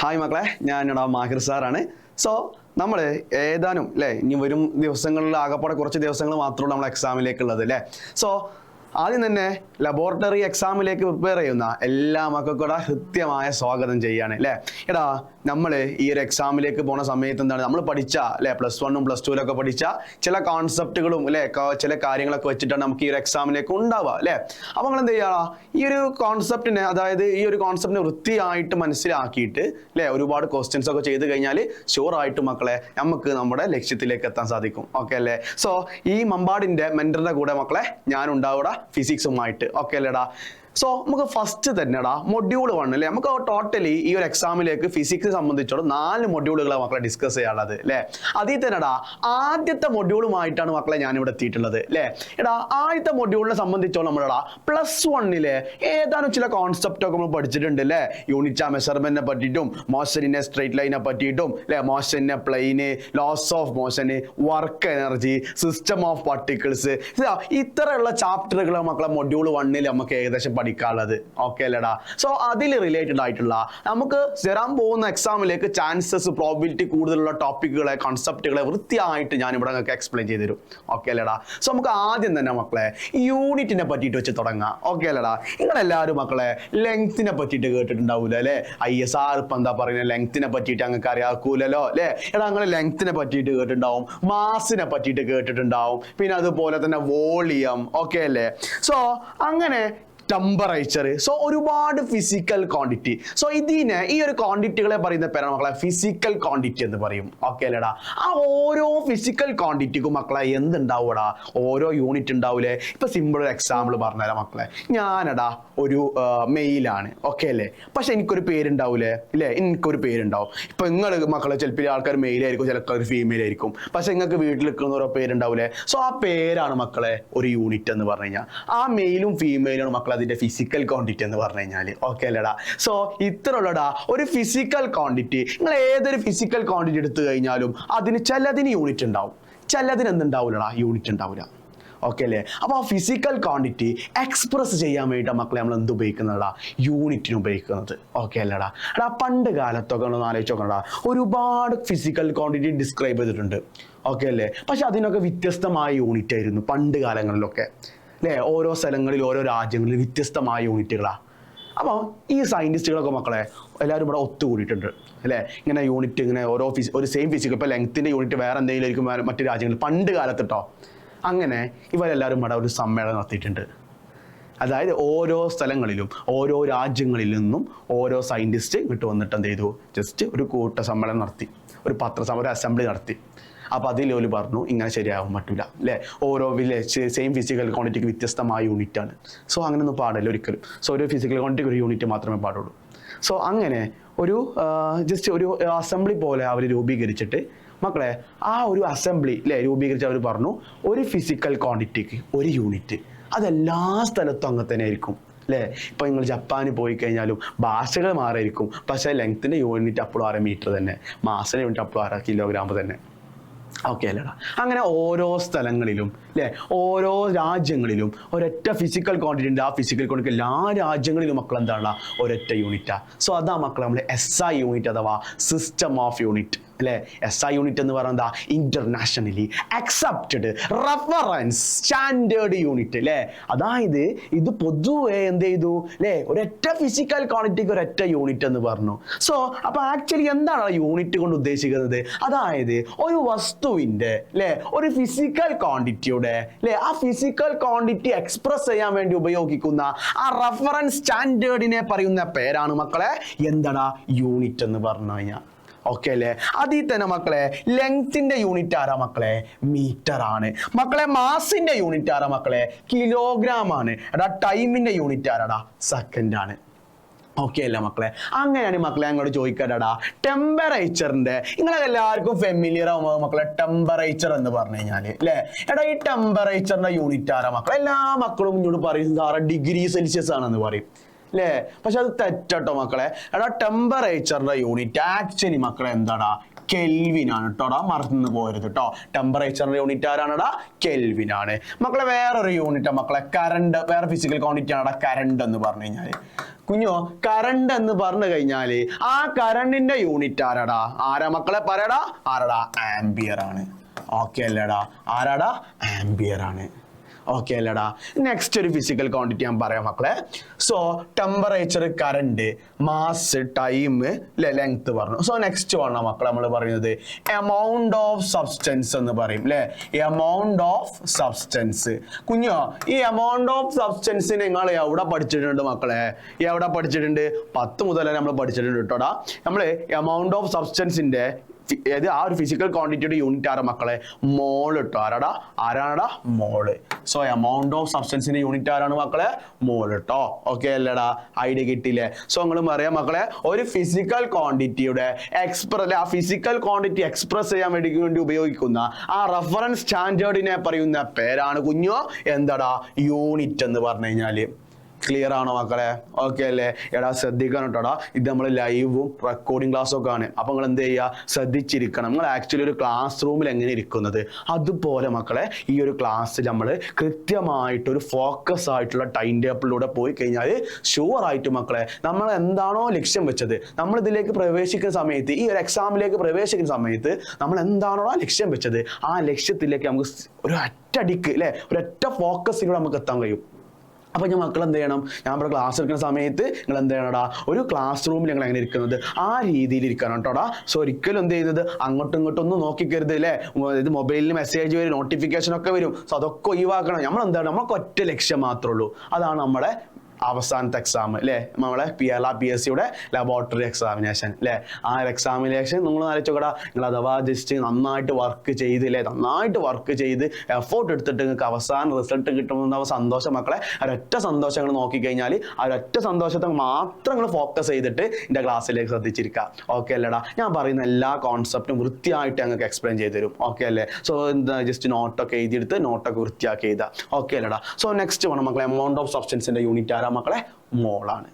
Hi മക്കളെ, ഞാനിടാ മാഹിർ സാറാണ്. So നമ്മൾ ഏതാനും ഇനി വരും ദിവസങ്ങളിൽ ആകെപ്പാടെ കുറച്ച് ദിവസങ്ങൾ മാത്രമേ നമ്മൾ എക്സാമിലേക്കുള്ളത് സോ ആദ്യം തന്നെ ലബോറട്ടറി എക്സാമിലേക്ക് പ്രിപ്പയർ ചെയ്യുന്ന എല്ലാ മക്കൾക്കൂടെ കൃത്യമായ സ്വാഗതം ചെയ്യാണ് എടാ നമ്മൾ ഈ ഒരു എക്സാമിലേക്ക് പോണ സമയത്ത് എന്താണ് നമ്മൾ പഠിച്ച +1 +2 പഠിച്ച ചില കോൺസെപ്റ്റുകളും ചില കാര്യങ്ങളൊക്കെ വെച്ചിട്ടാണ് നമുക്ക് ഈ ഒരു എക്സാമിലേക്ക് ഉണ്ടാവുക അപ്പോൾ നമ്മൾ എന്ത് ചെയ്യാ ഈ ഒരു കോൺസെപ്റ്റിനെ, അതായത് ഈ ഒരു കോൺസെപ്റ്റിനെ വൃത്തിയായിട്ട് മനസ്സിലാക്കിയിട്ട് ഒരുപാട് ക്വസ്റ്റ്യൻസ് ഒക്കെ ചെയ്ത് കഴിഞ്ഞാൽ ഷുവറായിട്ട് മക്കളെ നമുക്ക് നമ്മുടെ ലക്ഷ്യത്തിലേക്ക് എത്താൻ സാധിക്കും. ഓക്കെ അല്ലേ? സോ ഈ മമ്പാടിന്റെ മെന്ററിന്റെ കൂടെ മക്കളെ ഞാൻ ഉണ്ടാവുക ഫിസിക്സുമായിട്ട്. ഓക്കെ അല്ലേടാ? സോ നമുക്ക് ഫസ്റ്റ് തന്നെടാ മൊഡ്യൂൾ 1 നമുക്ക് ടോട്ടലി ഈ ഒരു എക്സാമിലേക്ക് ഫിസിക്സ് സംബന്ധിച്ചോളം 4 മൊഡ്യൂളുകളാണ് മക്കളെ ഡിസ്കസ് ചെയ്യാനുള്ളത് അതിൽ തന്നെടാ ആദ്യത്തെ മൊഡ്യൂളുമായിട്ടാണ് മക്കളെ ഞാനിവിടെ എത്തിയിട്ടുള്ളത് എടാ ആദ്യത്തെ മൊഡ്യൂളിനെ സംബന്ധിച്ചോളം നമ്മളടാ +1 ഏതാനും ചില കോൺസെപ്റ്റ് ഒക്കെ നമ്മൾ പഠിച്ചിട്ടുണ്ട് യൂണിറ്റ് മെഷർമെന്റിനെ പറ്റിയിട്ടും, മോഷനിനെ സ്ട്രേറ്റ് ലൈനെ പറ്റിയിട്ടും മോഷനെ plane, laws of motion, work energy, system of particles, ഇത്തരമുള്ള ചാപ്റ്ററുകൾ മക്കളെ മൊഡ്യൂൾ 1 നമുക്ക് ഏകദേശം പഠിക്കാനുള്ളത്. ഓക്കെ അല്ലേടാ? സോ അതിൽ റിലേറ്റഡ് ആയിട്ടുള്ള നമുക്ക് വരാൻ പോകുന്ന എക്സാമിലേക്ക് ചാൻസസ്, പ്രോബിലിറ്റി കൂടുതലുള്ള ടോപ്പിക്കുകളെ, കോൺസെപ്റ്റുകളെ വൃത്തിയായിട്ട് ഞാൻ ഇവിടെ നിങ്ങൾക്ക് എക്സ്പ്ലെയിൻ ചെയ്ത് തരും. ഓക്കെ അല്ലേടാ? സോ നമുക്ക് ആദ്യം തന്നെ മക്കളെ യൂണിറ്റിനെ പറ്റിയിട്ട് വെച്ച് തുടങ്ങാം. ഓക്കെ അല്ലേടാ? നിങ്ങളെല്ലാവരും മക്കളെ ലെങ്ത്തിനെ പറ്റിയിട്ട് കേട്ടിട്ടുണ്ടാവൂല ISR ഇപ്പം എന്താ പറയുന്നത്, ലെങ്ത്തിനെ പറ്റിയിട്ട് ഞങ്ങൾക്ക് അറിയാക്കൂലല്ലോ എടാ നിങ്ങൾ ലെങ്ത്തിനെ പറ്റിയിട്ട് കേട്ടിട്ടുണ്ടാവും, മാസിനെ പറ്റിയിട്ട് കേട്ടിട്ടുണ്ടാവും, പിന്നെ അതുപോലെ തന്നെ വോളിയം. ഓക്കെ അല്ലേ? സോ അങ്ങനെ ടെമ്പറേച്ചർ, സോ ഒരുപാട് ഫിസിക്കൽ ക്വാണ്ടിറ്റി. സോ ഇതിനെ ഈ ഒരു ക്വാണ്ടിറ്റികളെ പറയുന്ന പേരാണ് മക്കളെ ഫിസിക്കൽ ക്വാണ്ടിറ്റി എന്ന് പറയും. ഓക്കെ അല്ലേടാ? ആ ഓരോ ഫിസിക്കൽ ക്വാണ്ടിറ്റിക്കും മക്കളെ എന്തുണ്ടാവൂടാ, ഓരോ യൂണിറ്റ് ഉണ്ടാവൂലേ. ഇപ്പൊ സിമ്പിൾ ഒരു എക്സാമ്പിൾ പറഞ്ഞുതരാം മക്കളെ. ഞാനടാ ഒരു മെയിലാണ്. ഓക്കെ അല്ലേ? പക്ഷെ എനിക്കൊരു പേരുണ്ടാവൂലേ എനിക്കൊരു പേരുണ്ടാവും. ഇപ്പൊ നിങ്ങൾ മക്കളെ ചിലപ്പോൾ ആൾക്കാർ മെയിലായിരിക്കും, ചിലപ്പോൾ ഫീമെയിൽ ആയിരിക്കും. പക്ഷെ നിങ്ങൾക്ക് വീട്ടിൽ നിൽക്കുന്ന ഓരോ പേരുണ്ടാവൂലേ. സോ ആ പേരാണ് മക്കളെ ഒരു യൂണിറ്റ് എന്ന് പറഞ്ഞു കഴിഞ്ഞാൽ. ആ മെയിലും ഫീമെയിലും മക്കളെ അതിന്റെ ഫിസിക്കൽ ക്വാണ്ടിറ്റി എന്ന് പറഞ്ഞു കഴിഞ്ഞാൽ. ഓക്കെ അല്ലേടാ? സോ ഇത്രയുള്ളടാ ഒരു ഫിസിക്കൽ ക്വാണ്ടിറ്റി. നിങ്ങൾ ഏതൊരു ഫിസിക്കൽ ക്വാണ്ടിറ്റി എടുത്തു കഴിഞ്ഞാലും അതിന് ചിലതിന് യൂണിറ്റ് ഉണ്ടാവും, ചിലതിന് എന്തുണ്ടാവില്ലടാ, യൂണിറ്റ് ഉണ്ടാവില്ല. ഓക്കെ അല്ലേ? അപ്പോൾ ആ ഫിസിക്കൽ ക്വാണ്ടിറ്റി എക്സ്പ്രസ് ചെയ്യാൻ വേണ്ടിയിട്ട് മക്കളെ നമ്മൾ എന്ത് ഉപയോഗിക്കുന്നതാ, യൂണിറ്റിന് ഉപയോഗിക്കുന്നത്. ഓക്കെ അല്ലേടാ? എടാ പണ്ട് കാലത്തൊക്കെ ഒന്ന് ആലോചിച്ച് നോക്കണടാ, ഒരുപാട് ഫിസിക്കൽ ക്വാണ്ടിറ്റി ഡിസ്ക്രൈബ് ചെയ്തിട്ടുണ്ട്. ഓക്കെ അല്ലേ? പക്ഷെ അതിനൊക്കെ വ്യത്യസ്തമായ യൂണിറ്റ് ആയിരുന്നു പണ്ട് കാലങ്ങളിലൊക്കെ ഓരോ സ്ഥലങ്ങളിൽ, ഓരോ രാജ്യങ്ങളിൽ വ്യത്യസ്തമായ യൂണിറ്റുകളാണ്. അപ്പോൾ ഈ സയൻറ്റിസ്റ്റുകളൊക്കെ മക്കളെ എല്ലാവരും ഇവിടെ ഒത്തുകൂടിയിട്ടുണ്ട് ഇങ്ങനെ യൂണിറ്റ്, ഇങ്ങനെ ഒരു സെയിം ഫിസിക്കൽ, ഇപ്പോൾ ലെങ്ത്തിൻ്റെ യൂണിറ്റ് വേറെ എന്തെങ്കിലും ആയിരിക്കും മറ്റു രാജ്യങ്ങളിൽ പണ്ട് കാലത്ത് കേട്ടോ. അങ്ങനെ ഇവരെല്ലാവരും ഇവിടെ ഒരു സമ്മേളനം നടത്തിയിട്ടുണ്ട്. അതായത് ഓരോ സ്ഥലങ്ങളിലും ഓരോ രാജ്യങ്ങളിൽ നിന്നും ഓരോ സയൻറ്റിസ്റ്റ് ഇങ്ങോട്ട് വന്നിട്ട് എന്ത് ചെയ്തു, ജസ്റ്റ് ഒരു കൂട്ട സമ്മേളനം നടത്തി, ഒരു ഒരു അസംബ്ലി നടത്തി. അപ്പോൾ അതിൽ പറഞ്ഞു ഇങ്ങനെ ശരിയാകാൻ പറ്റില്ല ഓരോ സെയിം ഫിസിക്കൽ ക്വാണ്ടിറ്റിക്ക് വ്യത്യസ്തമായ യൂണിറ്റാണ്. സോ അങ്ങനെയൊന്നും പാടില്ല ഒരിക്കലും. സോ ഒരു ഫിസിക്കൽ ക്വാണ്ടിറ്റിക്ക് ഒരു യൂണിറ്റ് മാത്രമേ പാടുള്ളൂ. സോ അങ്ങനെ ഒരു ജസ്റ്റ് ഒരു അസംബ്ലി പോലെ അവർ രൂപീകരിച്ചിട്ട് മക്കളെ ആ ഒരു അസംബ്ലി രൂപീകരിച്ച് അവർ പറഞ്ഞു ഒരു ഫിസിക്കൽ ക്വാണ്ടിറ്റിക്ക് ഒരു യൂണിറ്റ്. അതെല്ലാ സ്ഥലത്തും അങ്ങനെ തന്നെ ആയിരിക്കും ഇപ്പൊ നിങ്ങൾ ജപ്പാനിൽ പോയി കഴിഞ്ഞാലും ഭാഷകൾ മാറിയിരിക്കും, പക്ഷേ ലെങ്ത്തിന്റെ യൂണിറ്റ് അപ്പോഴും 6 മീറ്റർ തന്നെ, മാസിന്റെ യൂണിറ്റ് അപ്പോഴും 6 കിലോഗ്രാം തന്നെ. ഓക്കെ അല്ലേടാ? അങ്ങനെ ഓരോ സ്ഥലങ്ങളിലും ഓരോ രാജ്യങ്ങളിലും ഒരൊറ്റ ഫിസിക്കൽ ക്വാണ്ടിറ്റി ഉണ്ട്. ആ ഫിസിക്കൽ ക്വാണ്ടിറ്റി എല്ലാ രാജ്യങ്ങളിലും മക്കൾ എന്താണ് ഒരൊറ്റ യൂണിറ്റാ. സോ അതാ മക്കൾ നമ്മൾ SI യൂണിറ്റ് അഥവാ system of unit SI unit എന്ന് പറയുന്നത് internationally accepted reference standard unit അതായത് ഇത് പൊതുവെ എന്ത് ചെയ്തു ഒരൊറ്റ ഫിസിക്കൽ ക്വാണ്ടിറ്റിക്ക് ഒരൊറ്റ യൂണിറ്റ് എന്ന് പറഞ്ഞു. സോ അപ്പൊ ആക്ച്വലി എന്താണ് യൂണിറ്റ് കൊണ്ട് ഉദ്ദേശിക്കുന്നത്? അതായത് ഒരു വസ്തുവിന്റെ ഒരു ഫിസിക്കൽ ക്വാണ്ടിറ്റിയുടെ ആ ഫിസിക്കൽ ക്വാണ്ടിറ്റി എക്സ്പ്രസ് ചെയ്യാൻ വേണ്ടി ഉപയോഗിക്കുന്ന ആ റെഫറൻസ് സ്റ്റാൻഡേർഡിനെ പറയുന്ന പേരാണ് മക്കളെ എന്താടാ യൂണിറ്റ് എന്ന് പറഞ്ഞു കഴിഞ്ഞാൽ. ഓക്കെ അല്ലേ? അതിൽ തന്നെ മക്കളെ ലെങ്ത്തിന്റെ യൂണിറ്റ് ആരാ മക്കളെ? മീറ്റർ ആണ്. മക്കളെ മാസിന്റെ യൂണിറ്റ് ആരാ മക്കളെ? കിലോഗ്രാം ആണ്. എടാ ടൈമിന്റെ യൂണിറ്റ് ആരാടാ? സെക്കൻഡ് ആണ്. ഓക്കെ അല്ലേ മക്കളെ? അങ്ങനെയാണ് മക്കളെ അങ്ങോട്ട് ചോദിക്കാടാ ടെമ്പറേച്ചറിന്റെ, നിങ്ങളെല്ലാവർക്കും ഫെമിലിയർ ആവുമ്പോൾ മക്കളെ ടെമ്പറേച്ചർ എന്ന് പറഞ്ഞു കഴിഞ്ഞാല് എടാ ഈ ടെമ്പറേച്ചറിന്റെ യൂണിറ്റ് ആരാ മക്കളെ? എല്ലാ മക്കളും ഇങ്ങോട്ട് പറയും ഡിഗ്രി സെൽഷ്യസ് ആണെന്ന് പറയും പക്ഷെ അത് തെറ്റട്ടോ മക്കളെ. എടാ ടെമ്പറേച്ചറിന്റെ യൂണിറ്റ് ആക്ച്വലി മക്കളെ എന്താടാ? കെൽവിൻ ആണ് കേട്ടോടാ, മറന്നു പോരുത് കേട്ടോ. ടെമ്പറേച്ചറിന്റെ യൂണിറ്റ് ആരാണടാ? കെൽവിൻ ആണ് മക്കളെ. വേറൊരു യൂണിറ്റ് മക്കളെ കറണ്ട്, വേറെ ഫിസിക്കൽ ക്വാണ്ടിറ്റി ആണടാ കറണ്ട് എന്ന് പറഞ്ഞു കഴിഞ്ഞാല്. കുഞ്ഞോ കറണ്ട് എന്ന് പറഞ്ഞു കഴിഞ്ഞാല് ആ കറണ്ടിന്റെ യൂണിറ്റ് ആരാടാ? ആരാ മക്കളെ പറയടാ? ആരാടാ? ആംബിയർ ആണ്. ഓക്കെ അല്ലേടാ? ആരാടാ? ആംബിയർ ആണ്. ഓക്കെ അല്ലേടാ? നെക്സ്റ്റ് ഒരു ഫിസിക്കൽ ക്വാണ്ടിറ്റി ഞാൻ പറയാം മക്കളെ. So temperature, current, mass, time, length പറഞ്ഞു. സോ നെക്സ്റ്റ് പറഞ്ഞ മക്കളെ നമ്മൾ പറയുന്നത് എമൗണ്ട് ഓഫ് സബ്സ്റ്റൻസ് എന്ന് പറയും അല്ലെ. Amount of substance. കുഞ്ഞോ ഈ എമൗണ്ട് ഓഫ് സബ്സ്റ്റൻസ് നിങ്ങൾ എവിടെ പഠിച്ചിട്ടുണ്ട് മക്കളെ? എവിടെ പഠിച്ചിട്ടുണ്ട്? 10 മുതൽ നമ്മൾ പഠിച്ചിട്ടുണ്ട് കേട്ടോടാ. നമ്മൾ എമൗണ്ട് ഓഫ് സബ്സ്റ്റൻസിന്റെ ഏത് ആ ഒരു ഫിസിക്കൽ ക്വാണ്ടിറ്റിയുടെ യൂണിറ്റ് ആരാ മക്കളെ? മോൾ ഇട്ടോ. ആരാടാ? ആരാടാ? മോള്. സോ എമൗണ്ട് ഓഫ് സബ്സ്റ്റൻസിന്റെ യൂണിറ്റ് ആരാണ് മക്കളെ? മോൾ ഇട്ടോ. ഓക്കെ അല്ലേടാ? ഐഡിയ കിട്ടിയില്ലേ? സോ നിങ്ങൾ പറയാം മക്കളെ, ഒരു ഫിസിക്കൽ ക്വാണ്ടിറ്റിയുടെ ആ ഫിസിക്കൽ ക്വാണ്ടിറ്റി എക്സ്പ്രസ് ചെയ്യാൻ വേണ്ടി ഉപയോഗിക്കുന്ന ആ റെഫറൻസ് സ്റ്റാൻഡേർഡിനെ പറയുന്ന പേരാണ് കുഞ്ഞോ എന്താടാ? യൂണിറ്റ് എന്ന് പറഞ്ഞു കഴിഞ്ഞാല്. ക്ലിയർ ആണോ മക്കളെ? ഓക്കെ അല്ലേ? എടാ ശ്രദ്ധിക്കണം കേട്ടോടാ, ഇത് നമ്മൾ ലൈവും റെക്കോർഡിംഗ് ക്ലാസ്സും ഒക്കെ ആണ്. അപ്പൊ നിങ്ങൾ എന്ത് ചെയ്യുക? ശ്രദ്ധിച്ചിരിക്കണം. നിങ്ങൾ ആക്ച്വലി ഒരു ക്ലാസ് റൂമിൽ എങ്ങനെ ഇരിക്കുന്നത് അതുപോലെ മക്കളെ ഈ ഒരു ക്ലാസ്സിൽ നമ്മൾ കൃത്യമായിട്ടൊരു ഫോക്കസ് ആയിട്ടുള്ള ടൈം ടേബിളിലൂടെ പോയി കഴിഞ്ഞാൽ ഷുവർ ആയിട്ട് മക്കളെ നമ്മൾ എന്താണോ ലക്ഷ്യം വെച്ചത്, നമ്മൾ ഇതിലേക്ക് പ്രവേശിക്കുന്ന സമയത്ത്, ഈ ഒരു എക്സാമിലേക്ക് പ്രവേശിക്കുന്ന സമയത്ത് നമ്മൾ എന്താണോ ലക്ഷ്യം വെച്ചത് ആ ലക്ഷ്യത്തിലേക്ക് നമുക്ക് ഒരു ഒറ്റയടിക്ക് അല്ലെ, ഒരൊറ്റ ഫോക്കസിലൂടെ നമുക്ക് എത്താൻ കഴിയും. അപ്പൊ ഞാൻ മക്കൾ എന്ത് ചെയ്യണം? ഞാൻ ഇവിടെ ക്ലാസ് എടുക്കുന്ന സമയത്ത് നിങ്ങൾ എന്ത് ചെയ്യണടാ? ഒരു ക്ലാസ് റൂമിൽ നിങ്ങൾ എങ്ങനെ ഇരിക്കുന്നത് ആ രീതിയിൽ ഇരിക്കണം കേട്ടോടാ. സോ ഒരിക്കലും എന്ത് ചെയ്യുന്നത് അങ്ങോട്ടും ഇങ്ങോട്ടും ഒന്നും നോക്കിക്കരുത് അല്ലേ. ഇത് മൊബൈലിൽ മെസ്സേജ് വരും, നോട്ടിഫിക്കേഷൻ ഒക്കെ വരും. സോ അതൊക്കെ ഒഴിവാക്കണം. നമ്മൾ എന്താണ്? നമുക്ക് ഒറ്റ ലക്ഷ്യം മാത്രമേ ഉള്ളൂ. അതാണ് നമ്മുടെ അവസാനത്തെ എക്സാം അല്ലേ, നമ്മളെ PSCയുടെ ലബോറട്ടറി എക്സാമിനേഷൻ അല്ലേ. ആ എക്സാമിനേഷൻ നിങ്ങൾ ആലോചിച്ചോടാ. നിങ്ങൾ അഥവാ ജസ്റ്റ് നന്നായിട്ട് വർക്ക് ചെയ്ത് അല്ലേ, നന്നായിട്ട് വർക്ക് ചെയ്ത് എഫോർട്ട് എടുത്തിട്ട് നിങ്ങൾക്ക് അവസാന റിസൾട്ട് കിട്ടുന്ന സന്തോഷം മക്കളെ, ഒരൊറ്റ സന്തോഷം നിങ്ങൾ നോക്കിക്കഴിഞ്ഞാൽ ആ ഒരൊറ്റ സന്തോഷത്തെ മാത്രം നിങ്ങൾ ഫോക്കസ് ചെയ്തിട്ട് എൻ്റെ ക്ലാസ്സിലേക്ക് ശ്രദ്ധിച്ചിരിക്കുക. ഓക്കെ അല്ലേടാ? ഞാൻ പറയുന്ന എല്ലാ കോൺസെപ്റ്റും വൃത്തിയായിട്ട് ഞങ്ങൾക്ക് എക്സ്പ്ലെയിൻ ചെയ്ത് തരും. ഓക്കെ അല്ലേ? സോ എന്താ ജസ്റ്റ് നോട്ടൊക്കെ എഴുതിയെടുത്ത് നോട്ടൊക്കെ വൃത്തിയാക്കി എഴുതുക. ഓക്കെ അല്ലേടാ? സോ നെക്സ്റ്റ് വേണം മക്കളെ, എമൗണ്ട് ഓഫ് സബ്സ്റ്റൻസിന്റെ യൂണിറ്റ് ആരാ മക്കളെ? മോളാണ്.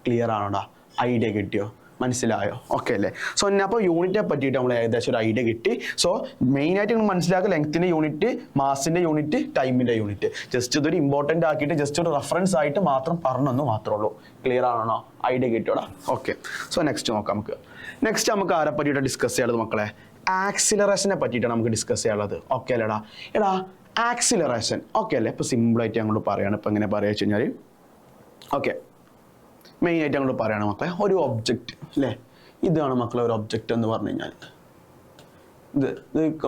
ക്ലിയർ ആണോടാ? ഐഡിയ കിട്ടിയോ? മനസ്സിലായോ? ഓക്കെ അല്ലേ? സോ അപ്പോൾ യൂണിറ്റിനെ പറ്റിയിട്ട് നമ്മൾ ഏകദേശം ഒരു ഐഡിയ കിട്ടി. സോ മെയിനായിട്ട് നിങ്ങൾ മനസ്സിലാക്കുക, ലെങ്ത്തിന്റെ യൂണിറ്റ്, മാസിന്റെ യൂണിറ്റ്, ടൈമിന്റെ യൂണിറ്റ്. ജസ്റ്റ് ഇതൊരു ഇമ്പോർട്ടൻ്റ് ആക്കിയിട്ട് ജസ്റ്റ് ഒരു റെഫറൻസ് ആയിട്ട് മാത്രം പറഞ്ഞെന്ന് മാത്രമേ ഉള്ളൂ. ക്ലിയർ ആണോ? ഐഡിയ കിട്ടിയോടാ? ഓക്കെ. സോ നെക്സ്റ്റ് നോക്കാം നമുക്ക്. നെക്സ്റ്റ് നമുക്ക് ആരെ പറ്റിയിട്ട് ഡിസ്കസ് ചെയ്യാനുള്ളത് മക്കളെ? ആക്സിലറേഷനെ പറ്റിയിട്ടാണ് നമുക്ക് ഡിസ്കസ് ചെയ്യാനുള്ളത്. ഓക്കെ അല്ലേടാ? എടാ ആക്സിലറേഷൻ ഓക്കെ അല്ലേ? ഇപ്പൊ സിമ്പിളായിട്ട് അങ്ങോട്ട് പറയാണ്. ഇപ്പൊ എങ്ങനെ പറയാ വെച്ച് കഴിഞ്ഞാൽ ഓക്കെ, മെയിനായിട്ട് അങ്ങോട്ട് പറയണം മക്കളെ, ഒരു ഒബ്ജക്റ്റ് അല്ലേ, ഇതാണ് മക്കളെ ഒരു ഒബ്ജക്റ്റ് എന്ന് പറഞ്ഞു കഴിഞ്ഞാൽ. ഇത്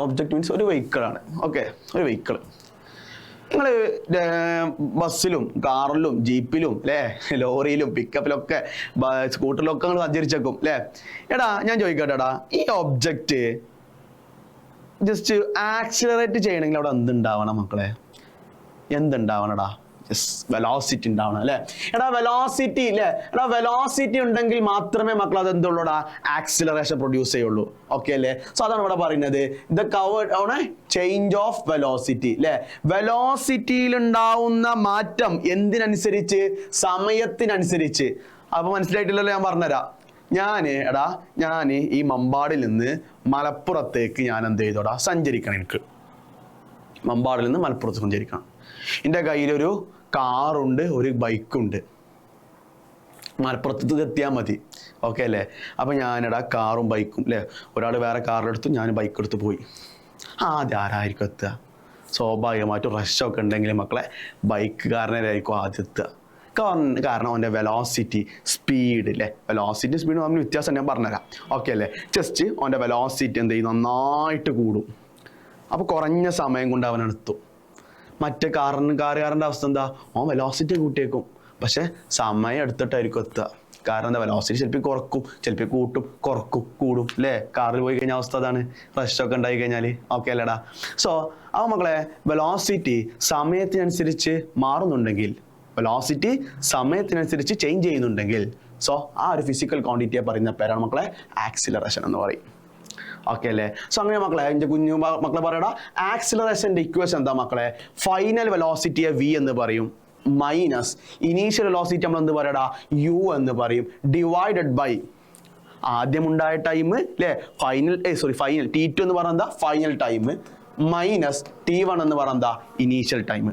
ഒബ്ജക്റ്റ് മീൻസ് ഒരു വെഹിക്കിളാണ്. ഓക്കെ, ഒരു വെഹിക്കിൾ. നിങ്ങൾ ബസ്സിലും കാറിലും ജീപ്പിലും അല്ലേ, ലോറിയിലും പിക്കപ്പിലൊക്കെ സ്കൂട്ടറിലൊക്കെ നിങ്ങൾ സഞ്ചരിച്ചേക്കും അല്ലേ. എടാ ഞാൻ ചോദിക്കട്ടെടാ, ഈ ഒബ്ജക്റ്റ് ജസ്റ്റ് ആക്സിലറേറ്റ് ചെയ്യണമെങ്കിൽ അവിടെ എന്തുണ്ടാവണം മക്കളെ? എന്തുണ്ടാവണടാ? വെലോസിറ്റി ഉണ്ടാവണം അല്ലെ. എടാ വെലോസിറ്റി ഇല്ലേ, എടാ വെലോസിറ്റി ഉണ്ടെങ്കിൽ മാത്രമേ മക്കൾ അത് എന്തുള്ളൂടാ? ആക്സിലറേഷൻ പ്രൊഡ്യൂസ് ചെയ്യുള്ളൂ. ഓക്കെ അല്ലേ? സോ അതാണ് ഇവിടെ പറയുന്നത്, ദ കവേർഡ് ആണ് ചേഞ്ച് ഓഫ് വെലോസിറ്റി അല്ലെ. വെലോസിറ്റിയിൽ ഉണ്ടാവുന്ന മാറ്റം എന്തിനനുസരിച്ച്? സമയത്തിനനുസരിച്ച്. അപ്പൊ മനസ്സിലായിട്ടില്ലല്ലോ, ഞാൻ പറഞ്ഞുതരാം. ഞാൻ ഈ മമ്പാടിൽ നിന്ന് മലപ്പുറത്തേക്ക് ഞാൻ എന്ത് ചെയ്തോടാ? സഞ്ചരിക്കണം. എനിക്ക് മമ്പാടിൽ നിന്ന് മലപ്പുറത്ത് സഞ്ചരിക്കണം. എൻ്റെ കയ്യിലൊരു കാറുണ്ട്, ഒരു ബൈക്കുണ്ട്. മലപ്പുറത്ത് എത്തിയാൽ മതി. ഓക്കെ അല്ലേ? അപ്പം ഞാനിടാ കാറും ബൈക്കും അല്ലേ, ഒരാൾ വേറെ കാറെടുത്തു, ഞാൻ ബൈക്ക് എടുത്ത് പോയി. ആദ്യം ആരായിരിക്കും എത്തുക? സ്വാഭാവികമായിട്ടും റഷൊക്കെ ഉണ്ടെങ്കിൽ മക്കളെ ബൈക്കുകാരനായിരിക്കും ആദ്യം എത്തുക. കാരണം അവൻ്റെ വെലോസിറ്റി, സ്പീഡ് അല്ലേ, വെലോസിറ്റി സ്പീഡ് തമ്മിൽ വ്യത്യാസം ഞാൻ പറഞ്ഞുതരാം. ഓക്കെ അല്ലേ? ജസ്റ്റ് അവൻ്റെ വെലോസിറ്റി എന്ത് ചെയ്യും? നന്നായിട്ട് കൂടും. അപ്പോൾ കുറഞ്ഞ സമയം കൊണ്ട് അവൻ എത്തും. മറ്റേ കാറുകാരൻ്റെ അവസ്ഥ എന്താ? അവൻ വെലോസിറ്റി കൂട്ടിയേക്കും, പക്ഷെ സമയം എടുത്തിട്ടായിരിക്കും എത്തുക. കാരണം എന്താ? വെലോസിറ്റി ചിലപ്പോൾ കുറക്കും, ചിലപ്പോൾ കൂട്ടും, കുറക്കും, കൂടും അല്ലേ. കാറിൽ പോയി കഴിഞ്ഞാൽ അവസ്ഥ അതാണ്, റഷൊക്കെ ഉണ്ടായി കഴിഞ്ഞാൽ. ഓക്കെ അല്ലേടാ? സോ ആ മക്കളെ, വെലോസിറ്റി സമയത്തിനനുസരിച്ച് മാറുന്നുണ്ടെങ്കിൽ, വെലോസിറ്റി സമയത്തിനനുസരിച്ച് ചേഞ്ച് ചെയ്യുന്നുണ്ടെങ്കിൽ, സോ ആ ഒരു ഫിസിക്കൽ ക്വാണ്ടിറ്റിയെ പറയുന്ന പേരാണ് മക്കളെ ആക്സിലറേഷൻ എന്ന് പറയും. ഓക്കെ അല്ലേ? സോ അങ്ങനെ മക്കളെ, എൻ്റെ കുഞ്ഞു മക്കളെ പറയടാ, ആക്സിലറേഷൻ്റെ ഇക്വേഷൻ എന്താ മക്കളെ? ഫൈനൽ വെലോസിറ്റിയെ V എന്ന് പറയും, മൈനസ് ഇനീഷ്യൽ വെലോസിറ്റി നമ്മൾ എന്ത് പറയടാ? U എന്ന് പറയും, ഡിവൈഡഡ് ബൈ ആദ്യം ഉണ്ടായ ടൈം അല്ലേ, ഫൈനൽ T2 എന്ന് പറഞ്ഞാൽ എന്താ? ഫൈനൽ ടൈം മൈനസ് T1 എന്ന് പറഞ്ഞാൽ എന്താ ഇനീഷ്യൽ ടൈം.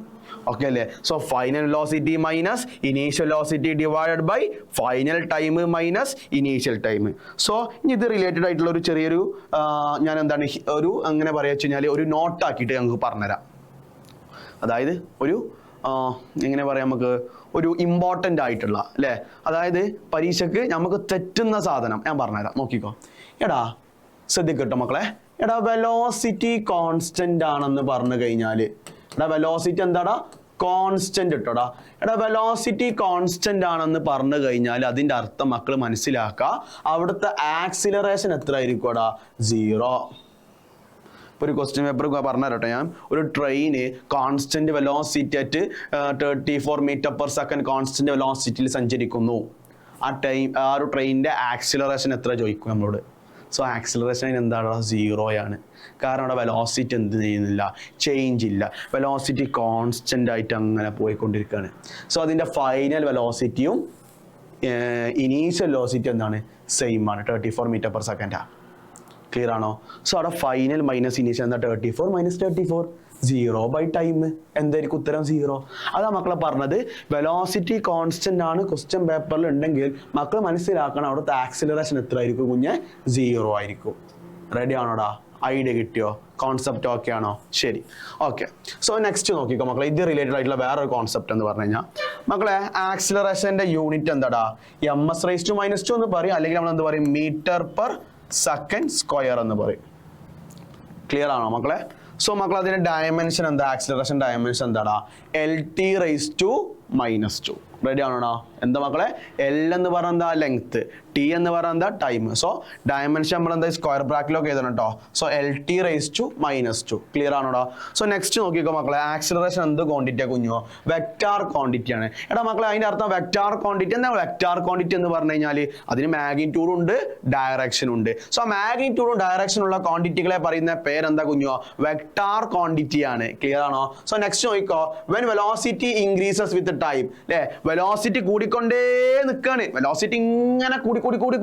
ഓക്കെ അല്ലേ? So final velocity minus initial velocity divided by final time minus initial time. So ഇനി ഇത് റിലേറ്റഡ് ആയിട്ടുള്ള ഒരു ചെറിയൊരു ഞാൻ എന്താണ് ഒരു അങ്ങനെ പറയാ വെച്ച് കഴിഞ്ഞാൽ ഒരു നോട്ടാക്കിയിട്ട് ഞങ്ങൾക്ക് പറഞ്ഞുതരാം. അതായത് ഒരു എങ്ങനെ പറയാം, നമുക്ക് ഒരു ഇമ്പോർട്ടൻ്റ് ആയിട്ടുള്ള അല്ലേ, അതായത് പരീക്ഷയ്ക്ക് നമുക്ക് തെറ്റുന്ന സാധനം ഞാൻ പറഞ്ഞുതരാം. നോക്കിക്കോ. എടാ ശ്രദ്ധിക്കട്ടോ മക്കളെ. എടാ വെലോസിറ്റി കോൺസ്റ്റന്റ് ആണെന്ന് പറഞ്ഞു കഴിഞ്ഞാൽ എടാ വെലോസിറ്റി എന്താടാ കോൺസ്റ്റന്റ് ഇട്ടോടാ. എടാ വെലോസിറ്റി കോൺസ്റ്റന്റ് ആണെന്ന് പറഞ്ഞു കഴിഞ്ഞാൽ അതിൻ്റെ അർത്ഥം മക്കൾ മനസ്സിലാക്കുക, അവിടുത്തെ ആക്സിലറേഷൻ എത്ര ആയിരിക്കുംടാ? 0. ഇപ്പോൾ ഒരു ക്വസ്റ്റ്യൻ പേപ്പർ പറഞ്ഞു തരട്ടെ ഞാൻ. ഒരു train constant velocity at 34 metre second constant വെലോസിറ്റിയിൽ സഞ്ചരിക്കുന്നു. ആ ഒരു ട്രെയിനിൻ്റെ ആക്സിലറേഷൻ എത്ര ചോദിക്കും നമ്മളോട്? സോ ആക്സിലറേഷൻ എന്താണ്? 0 ആണ്. കാരണം അവിടെ വെലോസിറ്റി എന്ത് ചെയ്യുന്നില്ല, ചേഞ്ച് ഇല്ല. വെലോസിറ്റി കോൺസ്റ്റന്റ് ആയിട്ട് അങ്ങനെ പോയിക്കൊണ്ടിരിക്കുകയാണ്. സോ അതിൻ്റെ ഫൈനൽ വെലോസിറ്റിയും ഇനീഷ്യൽ വെലോസിറ്റി എന്താണ്? സെയിം ആണ്, 34 മീറ്റർ/സെക്കൻഡാണ്. ക്ലിയർ ആണോ? സോ അവിടെ ഫൈനൽ മൈനസ് ഇനീഷ്യൽ എന്താ? 34 മൈനസ് 34 0 ബൈ ടൈം. എന്തായിരിക്കും ഉത്തരം? 0. അതാ മക്കളെ പറഞ്ഞത്. വെലോസിറ്റി കോൺസ്റ്റന്റ് ആണ് ക്വസ്റ്റ്യൻ പേപ്പറിൽ ഉണ്ടെങ്കിൽ മക്കൾ മനസ്സിലാക്കണം അവിടുത്തെ ആക്സിലറേഷൻ എത്ര ആയിരിക്കും കുഞ്ഞെ? 0 ആയിരിക്കും. റെഡി ആണോടാ? ഐഡിയ കിട്ടിയോ? കോൺസെപ്റ്റ് ഓക്കെ ആണോ? ശരി, ഓക്കെ. സോ നെക്സ്റ്റ് നോക്കിക്കോ മക്കളെ. ഇത് റിലേറ്റഡ് ആയിട്ടുള്ള വേറൊരു കോൺസെപ്റ്റ് എന്ന് പറഞ്ഞു കഴിഞ്ഞാൽ മക്കളെ ആക്സിലറേഷന്റെ യൂണിറ്റ് എന്താടാ? ms⁻² എന്ന് പറയും, അല്ലെങ്കിൽ നമ്മൾ എന്ത് പറയും? m/s² എന്ന് പറയും. ക്ലിയർ ആണോ മക്കളെ? സോ മക്കൾ അതിന്റെ ഡയമെൻഷൻ എന്താ? ആക്സിലറേഷൻ ഡയമെൻഷൻ എന്താടാ? LT⁻². റെഡി ആണോടാ? എന്താ മക്കളെ? L എന്ന് പറഞ്ഞാൽ എന്താ? ലെങ്ത്. T എന്ന് പറഞ്ഞാൽ എന്താ? ടൈം. സോ ഡയമെൻഷൻ നമ്മൾ എന്താ സ്ക്വയർ ബ്രാക്കറ്റിലൊക്കെ എഴുതണം കേട്ടോ. So LT⁻². ക്ലിയർ ആണോടാ? സോ നെക്സ്റ്റ് നോക്കിക്കോ മക്കളെ. ആക്സിലറേഷൻ എന്ത് ക്വാണ്ടിറ്റിയാ കുഞ്ഞോ? വെക്റ്റാർ ക്വാണ്ടിറ്റി ആണ്. എടാ മക്കളെ അതിന്റെ അർത്ഥം വെക്റ്റാർ ക്വാണ്ടിറ്റി എന്താ? വെക്റ്റാർ ക്വാണ്ടിറ്റി എന്ന് പറഞ്ഞു കഴിഞ്ഞാൽ അതിന് മാഗ്നിറ്റ്യൂഡ് ഉണ്ട്, ഡയറക്ഷൻ ഉണ്ട്. സോ മാഗ്നിറ്റ്യൂഡും ഡയറക്ഷനും ഉള്ള ക്വാണ്ടിറ്റികളെ പറയുന്ന പേരെന്താ കുഞ്ഞോ? വെക്റ്റാർ ക്വാണ്ടിറ്റി ആണ്. ക്ലിയർ ആണോ? സോ നെക്സ്റ്റ് നോക്കിക്കോ. When velocity increases with time, അല്ലേ? വെലോസിറ്റി കൂടിക്കൊണ്ടേ നിൽക്കുകയാണ്. വെലോസിറ്റി ഇങ്ങനെ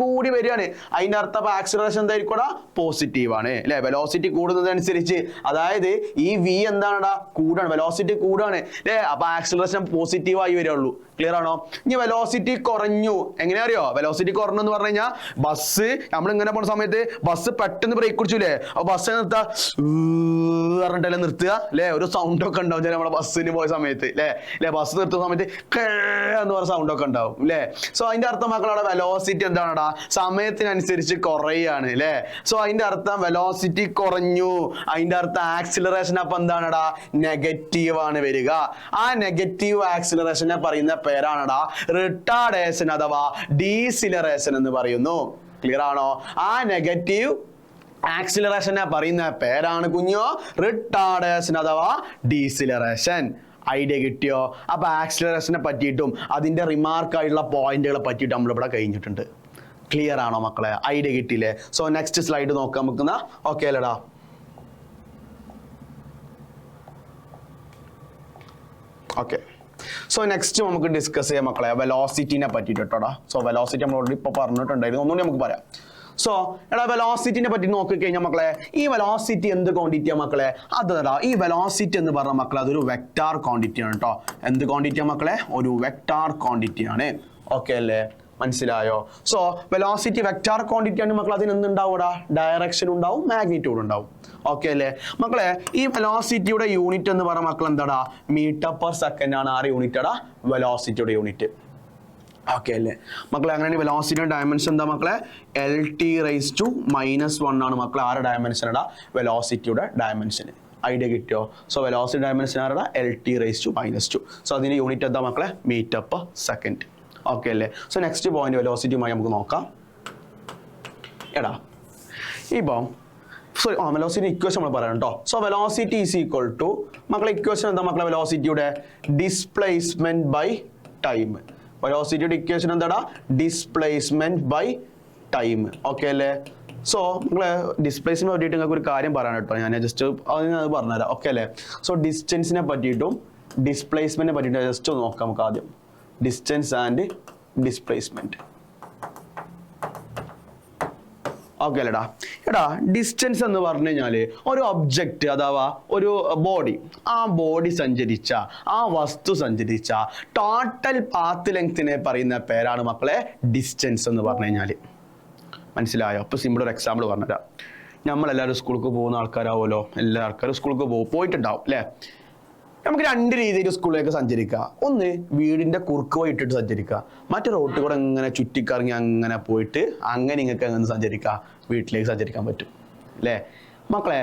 കൂടി വരികയാണ്. അതിന്റെ അർത്ഥം ആക്സിലറേഷൻ എന്തായിരിക്കും? പോസിറ്റീവ് ആണ്, അല്ലെ? വെലോസിറ്റി കൂടുന്നതനുസരിച്ച്, അതായത് ഈ v എന്താണെടാ? കൂടാണ്. വെലോസിറ്റി കൂടാണ്, അല്ലെ? അപ്പൊ ആക്സിലറേഷൻ പോസിറ്റീവ് ആയി വരുള്ളൂ. ക്ലിയർ ആണോ? ഇനി വെലോസിറ്റി കുറഞ്ഞു, എങ്ങനെ അറിയോ? വെലോസിറ്റി കുറഞ്ഞു എന്ന് പറഞ്ഞു കഴിഞ്ഞാൽ ബസ് നമ്മൾ ഇങ്ങനെ പോകുന്ന സമയത്ത് ബസ് പെട്ടെന്ന് ബ്രേക്ക് കുടിച്ചില്ലേ? അപ്പൊ ബസ് നിർത്തുക പറഞ്ഞിട്ടല്ലേ നിർത്തുക, അല്ലെ? ഒരു സൗണ്ട് ഒക്കെ ഉണ്ടാവും നമ്മുടെ ബസ്സിന് പോയ സമയത്ത്, അല്ലെ? ബസ് നിർത്തുന്ന സമയത്ത് എന്ന് പറഞ്ഞ സൗണ്ട് ഒക്കെ ഉണ്ടാവും, അല്ലെ? സോ അതിന്റെ അർത്ഥം മക്കളവിടെ വെലോസിറ്റി എന്താണടാ? സമയത്തിനനുസരിച്ച് കുറയാണ്, അല്ലെ? സോ അതിന്റെ അർത്ഥം വെലോസിറ്റി കുറഞ്ഞു. അതിന്റെ അർത്ഥം ആക്സിലറേഷൻ അപ്പൊ എന്താണടാ? നെഗറ്റീവ് ആണ് വരിക. ആ നെഗറ്റീവ് ആക്സിലറേഷനെ പറയുന്ന പേരാണടാ റിട്ടാർഡേഷൻ അഥവാ ഡീസിലറേഷൻ എന്ന് പറയുന്നു. ക്ലിയർ ആണോ? ആ നെഗറ്റീവ് ആക്സിലറേഷനെ പറയുന്ന പേരാണ് കുഞ്ഞോ റിട്ടാർഡേഷൻ അഥവാ ഡീസിലറേഷൻ. ഐഡിയ കിട്ടിയോ? അപ്പൊ ആക്സിലറേഷനെ പറ്റിയിട്ടും അതിന്റെ റിമാർക്കായിട്ടുള്ള പോയിന്റുകളെ പറ്റിയിട്ട് നമ്മളിവിടെ കഴിഞ്ഞിട്ടുണ്ട്. ക്ലിയർ ആണോ മക്കളെ? ഐഡിയ കിട്ടിയില്ലേ? സോ നെക്സ്റ്റ് സ്ലൈഡ് നോക്കാം നമുക്ക്. ഓക്കെ അല്ലേടാ? ഓക്കെ. സോ നെക്സ്റ്റ് നമുക്ക് ഡിസ്കസ് ചെയ്യാം മക്കളെ വെലോസിറ്റിനെ പറ്റിയിട്ട് കേട്ടോടാ. സോ വെലോസിറ്റി നമ്മൾ ഓൾറെഡി ഇപ്പോൾ പറഞ്ഞിട്ടുണ്ടായിരുന്നു, ഒന്നുകൂടി നമുക്ക് പറയാം. സോ എടാ വെലോസിറ്റിനെ പറ്റി നോക്കിക്കഴിഞ്ഞാൽ മക്കളെ ഈ വെലോസിറ്റി എന്ത് ക്വാണ്ടിറ്റിയാ മക്കളെ? അതെടാ ഈ വെലോസിറ്റി എന്ന് പറഞ്ഞ മക്കളെ അതൊരു വെക്റ്റാർ ക്വാണ്ടിറ്റി ആണ് കേട്ടോ. എന്ത് ക്വാണ്ടിറ്റിയാ മക്കളെ? ഒരു വെക്റ്റാർ ക്വാണ്ടിറ്റി ആണ്. ഓക്കെ അല്ലേ? മനസ്സിലായോ? സോ വെലോസിറ്റി വെക്റ്റാർ ക്വാണ്ടിറ്റി ആണ് മക്കളെ. അതിന് എന്തുണ്ടാവൂടാ? ഡയറക്ഷൻ ഉണ്ടാവും, മാഗ്നിറ്റ്യൂഡ് ഉണ്ടാവും. ഓക്കെ അല്ലേ മക്കളെ? ഈ വെലോസിറ്റിയുടെ യൂണിറ്റ് എന്ന് പറഞ്ഞ മക്കൾ എന്താടാ? മീറ്റർ/സെക്കൻഡ് ആണ്. ആറ് യൂണിറ്റ് ആടാ വെലോസിറ്റിയുടെ യൂണിറ്റ്. ഓക്കെ അല്ലേ മക്കളെ? അങ്ങനെ വെലോസിറ്റിയുടെ ഡയമെൻഷൻ എന്താ മക്കളെ? LT⁻⁻1 ആണ് മക്കളെ. ആറ് ഡയമെൻഷൻ ഇടാ വെലോസിറ്റിയുടെ ഡയമെൻഷൻ. ഐഡിയ കിട്ടിയോ? സോ വെലോസിറ്റി ഡയമെൻഷൻ ആരുടെ? LT⁻². സോ അതിന്റെ യൂണിറ്റ് എന്താ മക്കളെ? മീറ്റർ/സെക്കൻഡ്. ഓക്കെ അല്ലേ? സോ നെക്സ്റ്റ് പോയിന്റ് വെലോസിറ്റിയുമായി നമുക്ക് നോക്കാം. എടാ ഇപ്പം വെലോസിറ്റി ഇക്വേഷൻ നമ്മൾ പറയാം കേട്ടോ. So velocity is equal to മക്കളെ ഇക്വേഷൻ എന്താ മക്കളെ? വെലോസിറ്റിയുടെ ഡിസ്പ്ലേസ്മെന്റ് ബൈ ടൈം. വെലോസിറ്റിയുടെ ഇക്വേഷൻ എന്താടാ? Displacement by time. ഓക്കെ അല്ലേ? സോ നിങ്ങളെ ഡിസ്പ്ലേസ്മെന്റ് പറ്റിയിട്ട് നിങ്ങൾക്ക് ഒരു കാര്യം പറയാൻ കേട്ടോ. ഞാൻ ജസ്റ്റ് അത് പറഞ്ഞുതരാം. ഓക്കെ അല്ലേ? സോ ഡിസ്റ്റൻസിനെ പറ്റിയിട്ടും ഡിസ്പ്ലേസ്മെന്റിനെ പറ്റിയിട്ട് ജസ്റ്റ് നോക്കാം നമുക്ക് ആദ്യം. Distance and displacement. ഓക്കെ അല്ലേടാ? എടാ ഡിസ്റ്റൻസ് എന്ന് പറഞ്ഞു കഴിഞ്ഞാൽ ഒരു ഒബ്ജക്റ്റ് അഥവാ ഒരു ബോഡി, ആ ബോഡി സഞ്ചരിച്ച, ആ വസ്തു സഞ്ചരിച്ച ടോട്ടൽ പാത്ത് ലെങ്തിനെ പറയുന്ന പേരാണ് മക്കളെ ഡിസ്റ്റൻസ് എന്ന് പറഞ്ഞു കഴിഞ്ഞാൽ. മനസ്സിലായോ? അപ്പോൾ സിമ്പിൾ ഒരു എക്സാമ്പിൾ പറഞ്ഞുതരാം. നമ്മളെല്ലാവരും സ്കൂൾക്ക് പോകുന്ന ആൾക്കാരാവുമല്ലോ, എല്ലാ ആൾക്കാരും സ്കൂൾക്ക് പോയിട്ടുണ്ടാവും അല്ലേ? നമുക്ക് രണ്ട് രീതിയിൽ സ്കൂളിലേക്ക് സഞ്ചരിക്കുക. ഒന്ന് വീടിൻ്റെ കുറുക്ക് വഴി ഇട്ടിട്ട് സഞ്ചരിക്കുക, മറ്റു റോട്ടിൽ കൂടെ ഇങ്ങനെ ചുറ്റിക്കറങ്ങി അങ്ങനെ പോയിട്ട് അങ്ങനെ ഇങ്ങൾക്ക് അങ്ങനെ സഞ്ചരിക്കുക, വീട്ടിലേക്ക് സഞ്ചരിക്കാൻ പറ്റും അല്ലേ മക്കളെ?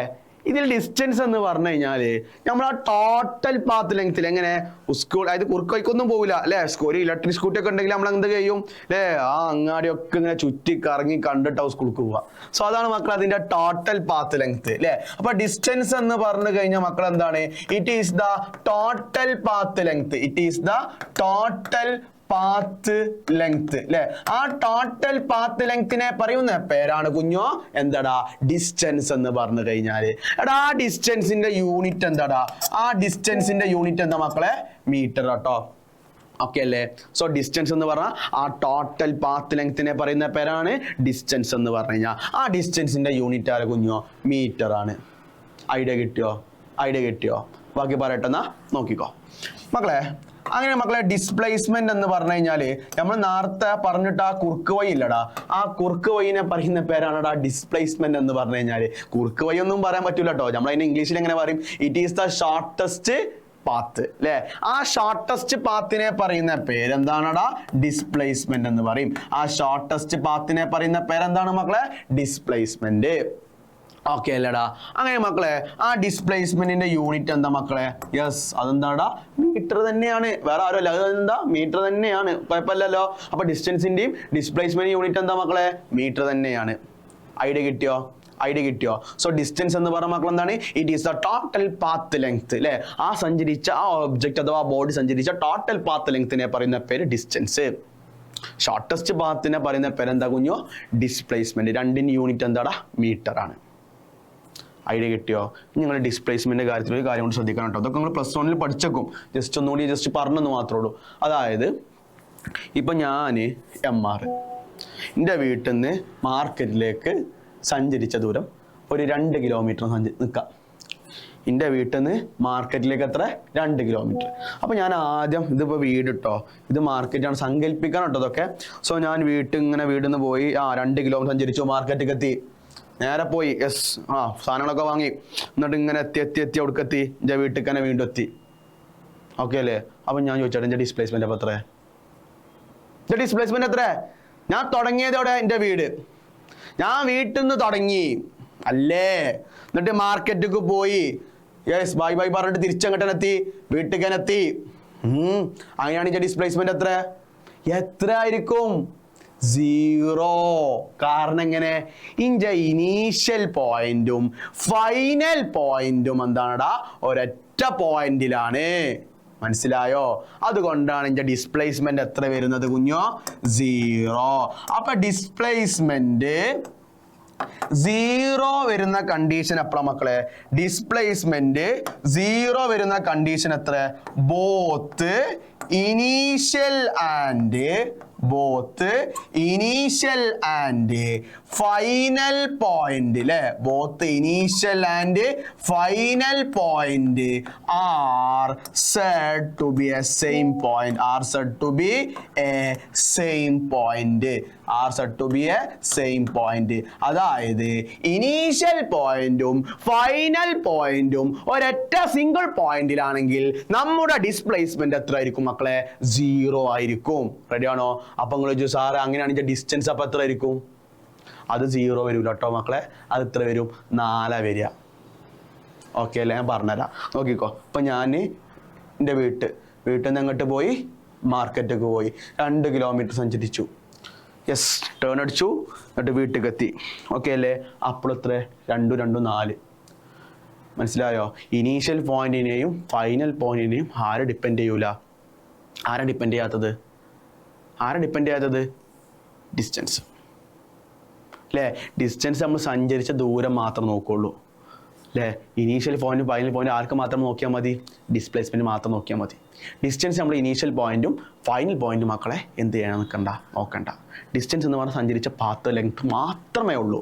ഇതിൽ ഡിസ്റ്റൻസ് എന്ന് പറഞ്ഞു കഴിഞ്ഞാൽ നമ്മൾ ആ ടോട്ടൽ പാത്ത് ലെങ്ത്തിൽ എങ്ങനെ സ്കൂൾ, അതായത് കുറുക്ക് വഴിക്കൊന്നും പോകില്ല അല്ലേ? ഒരു ഇലക്ട്രിക് സ്കൂട്ടി ഒക്കെ ഉണ്ടെങ്കിൽ നമ്മൾ എന്ത് ചെയ്യും അല്ലേ? ആ അങ്ങാടിയൊക്കെ ഇങ്ങനെ ചുറ്റിക്കറങ്ങി കണ്ടിട്ടാവും സ്കൂൾക്ക് പോവുക. സോ അതാണ് മക്കൾ അതിന്റെ ടോട്ടൽ പാത്ത് ലെങ്ത് അല്ലേ? അപ്പൊ ഡിസ്റ്റൻസ് എന്ന് പറഞ്ഞു കഴിഞ്ഞാൽ മക്കൾ എന്താണ്? It is the total path length. It is the total path length അല്ലെ? ആ ടോട്ടൽ പാത്ത് ലെങ്തിനെ പറയുന്ന പേരാണ് കുഞ്ഞോ എന്താടാ? ഡിസ്റ്റൻസ് എന്ന് പറഞ്ഞു കഴിഞ്ഞാല്. എടാ ആ ഡിസ്റ്റൻസിന്റെ യൂണിറ്റ് എന്താടാ? ആ ഡിസ്റ്റൻസിന്റെ യൂണിറ്റ് എന്താ മക്കളെ? മീറ്റർ കേട്ടോ. ഓക്കെ അല്ലേ? സോ ഡിസ്റ്റൻസ് എന്ന് പറഞ്ഞാൽ ആ ടോട്ടൽ പാത്ത് ലെങ്തിനെ പറയുന്ന പേരാണ് ഡിസ്റ്റൻസ് എന്ന് പറഞ്ഞു കഴിഞ്ഞാൽ. ആ ഡിസ്റ്റൻസിന്റെ യൂണിറ്റ് ആരെ കുഞ്ഞോ? മീറ്റർ ആണ്. ഐഡിയ കിട്ടിയോ? ബാക്കി പറയട്ടെ, എന്നാ നോക്കിക്കോ മക്കളെ. അങ്ങനെ മക്കളെ ഡിസ്പ്ലേസ്മെന്റ് എന്ന് പറഞ്ഞു കഴിഞ്ഞാല് നമ്മൾ നേരത്തെ പറഞ്ഞിട്ട് ആ കുറുക്ക് വഴി ഇല്ലടാ, ആ കുറുക്ക് വഴിനെ പറയുന്ന പേരാണടാ ഡിസ്പ്ലേസ്മെന്റ് എന്ന് പറഞ്ഞു കഴിഞ്ഞാല്. കുറുക്ക് വഴി ഒന്നും പറയാൻ പറ്റൂല കേട്ടോ. നമ്മൾ അതിന് ഇംഗ്ലീഷിൽ എങ്ങനെ പറയും? It is the shortest path അല്ലെ? ആ ഷോർട്ടസ്റ്റ് പാത്തിനെ പറയുന്ന പേരെന്താണടാ? ഡിസ്പ്ലേസ്മെന്റ് എന്ന് പറയും. ആ ഷോർട്ടസ്റ്റ് പാത്തിനെ പറയുന്ന പേരെന്താണ് മക്കളെ? ഡിസ്പ്ലേസ്മെന്റ്. ഓക്കെ അല്ലേടാ? അങ്ങനെ മക്കളെ ആ ഡിസ്പ്ലേസ്മെന്റിന്റെ യൂണിറ്റ് എന്താ മക്കളെ? യെസ്, അതെന്താടാ? മീറ്റർ തന്നെയാണ്. വേറെ ആരും അല്ല, അതെന്താ? മീറ്റർ തന്നെയാണ്. കുഴപ്പമില്ലല്ലോ. അപ്പൊ ഡിസ്റ്റൻസിന്റെയും ഡിസ്പ്ലേസ്മെന്റ് യൂണിറ്റ് എന്താ മക്കളെ? മീറ്റർ തന്നെയാണ്. ഐഡിയ കിട്ടിയോ? സോ ഡിസ്റ്റൻസ് എന്ന് പറഞ്ഞ മക്കൾ എന്താണ്? It is the total path length അല്ലെ? ആ സഞ്ചരിച്ച ആ ഒബ്ജക്റ്റ് അഥവാ ബോഡി സഞ്ചരിച്ച ടോട്ടൽ പാത്ത് ലെങ്തിനെ പറയുന്ന പേര് ഡിസ്റ്റൻസ്. ഷോർട്ടസ്റ്റ് പാത്തിനെ പറയുന്ന പേര് എന്താ കുഞ്ഞോ? ഡിസ്പ്ലേസ്മെന്റ്. രണ്ടിന് യൂണിറ്റ് എന്താടാ? മീറ്റർ ആണ്. ഐഡിയ കിട്ടിയോ? നിങ്ങൾ ഡിസ്പ്ലേസ്മെന്റ് കാര്യത്തിൽ ഒരു കാര്യം കൊണ്ട് ശ്രദ്ധിക്കണം കേട്ടോ. അതൊക്കെ നിങ്ങൾ +1 പഠിച്ചേക്കും. ജസ്റ്റ് പറഞ്ഞെന്ന് മാത്രമേ ഉള്ളൂ. അതായത് ഇപ്പൊ ഞാൻ MR എൻ്റെ വീട്ടിൽ നിന്ന് മാർക്കറ്റിലേക്ക് സഞ്ചരിച്ച ദൂരം ഒരു 2 കിലോമീറ്റർ നിൽക്കാം. എൻ്റെ വീട്ടിൽ നിന്ന് മാർക്കറ്റിലേക്ക് എത്ര? 2 കിലോമീറ്റർ. അപ്പോൾ ഞാൻ ആദ്യം ഇതിപ്പോൾ വീട് കേട്ടോ, ഇത് മാർക്കറ്റാണ്, സങ്കല്പിക്കണം കേട്ടോ ഇതൊക്കെ. സോ ഞാൻ വീട്ടിൽ നിന്ന് പോയി 2 കിലോമീറ്റർ സഞ്ചരിച്ചു, മാർക്കറ്റിലേക്ക് എത്തി, നേരെ പോയി. യെസ്, സാധനങ്ങളൊക്കെ വാങ്ങി, എന്നിട്ട് ഇങ്ങനെ എത്തി അവിടേക്കെത്തി എൻ്റെ വീട്ടിൽ തന്നെ വീണ്ടും എത്തി. ഓക്കെ അല്ലേ? അപ്പം ഞാൻ ചോദിച്ചോട്ടെ എൻ്റെ ഡിസ്പ്ലേസ്മെന്റ് അപ്പോൾ എത്ര? എൻ്റെ ഡിസ്പ്ലേസ്മെന്റ് എത്ര? ഞാൻ തുടങ്ങിയതോടെ എൻ്റെ വീട്, ഞാൻ വീട്ടിൽ നിന്ന് തുടങ്ങി അല്ലേ? എന്നിട്ട് മാർക്കറ്റിലേക്ക് പോയി, യെസ് ബൈ പറഞ്ഞിട്ട് തിരിച്ചങ്ങോട്ടെത്തി, വീട്ടിൽ അങ്ങനെയാണ് എൻ്റെ ഡിസ്പ്ലേസ്മെന്റ് എത്ര ആയിരിക്കും? 0. കാരണം എങ്ങനെ? ഇന്റെ ഇനീഷ്യൽ പോയിന്റും ഫൈനൽ പോയിന്റും എന്താണടാ? ഒരൊറ്റ പോയിന്റിലാണ്. മനസ്സിലായോ? അതുകൊണ്ടാണ് ഇന്റെ ഡിസ്പ്ലേസ്മെന്റ് എത്ര വരുന്നത് കുഞ്ഞോ? 0. അപ്പൊ ഡിസ്പ്ലേസ്മെന്റ് 0 വരുന്ന കണ്ടീഷൻ എപ്പോഴാ മക്കളെ? ഡിസ്പ്ലേസ്മെന്റ് 0 വരുന്ന കണ്ടീഷൻ എത്ര? Both initial and final point അല്ലെ? Both initial and final point are said to be a same point. അതായത് ഇനീഷ്യൽ പോയിന്റും ഫൈനൽ പോയിന്റും ഒരൊറ്റ സിംഗിൾ പോയിന്റിലാണെങ്കിൽ നമ്മുടെ ഡിസ്പ്ലേസ്മെന്റ് എത്ര ആയിരിക്കും മക്കളെ? 0 ആയിരിക്കും. റെഡിയാണോ? അപ്പൊ നിങ്ങൾ ചോദിച്ചു സാറ് അങ്ങനെയാണെങ്കിൽ ഡിസ്റ്റൻസ് അപ്പൊ എത്ര ആയിരിക്കും? അത് 0 വരില്ല കേട്ടോ മക്കളെ. അത് എത്ര വരും? 4 വരിക. ഓക്കെ അല്ലേ? ഞാൻ പറഞ്ഞുതരാം, നോക്കിക്കോ. അപ്പൊ ഞാൻ എൻ്റെ വീട്ടിൽ നിന്ന് അങ്ങോട്ട് പോയി, മാർക്കറ്റിലേക്ക് പോയി, 2 കിലോമീറ്റർ സഞ്ചരിച്ചു. യെസ്, ടേൺ അടിച്ചു, എന്നിട്ട് വീട്ടിലേക്ക് എത്തി. ഓക്കെ അല്ലേ? അപ്പോൾ എത്ര? 2 4. മനസ്സിലായോ? ഇനീഷ്യൽ പോയിന്റിനെയും ഫൈനൽ പോയിന്റിനെയും ആരെ ഡിപ്പെൻഡ് ചെയ്യൂല? ആരാ ഡിപ്പെൻഡ് ചെയ്യാത്തത്? ഡിസ്റ്റൻസ് അല്ലേ? ഡിസ്റ്റൻസ് നമ്മൾ സഞ്ചരിച്ച ദൂരം മാത്രം നോക്കുള്ളൂ അല്ലേ? ഇനീഷ്യൽ പോയിന്റും ഫൈനൽ പോയിന്റും ആർക്ക് മാത്രം നോക്കിയാൽ മതി? ഡിസ്പ്ലേസ്മെന്റ് മാത്രം നോക്കിയാൽ മതി. ഡിസ്റ്റൻസ് നമ്മൾ ഇനീഷ്യൽ പോയിന്റും ഫൈനൽ പോയിന്റും മക്കളെ എന്ത് ചെയ്യണം നോക്കണ്ട. ഡിസ്റ്റൻസ് എന്ന് പറഞ്ഞാൽ സഞ്ചരിച്ച പാത്ത് ലെങ്ത് മാത്രമേ ഉള്ളൂ.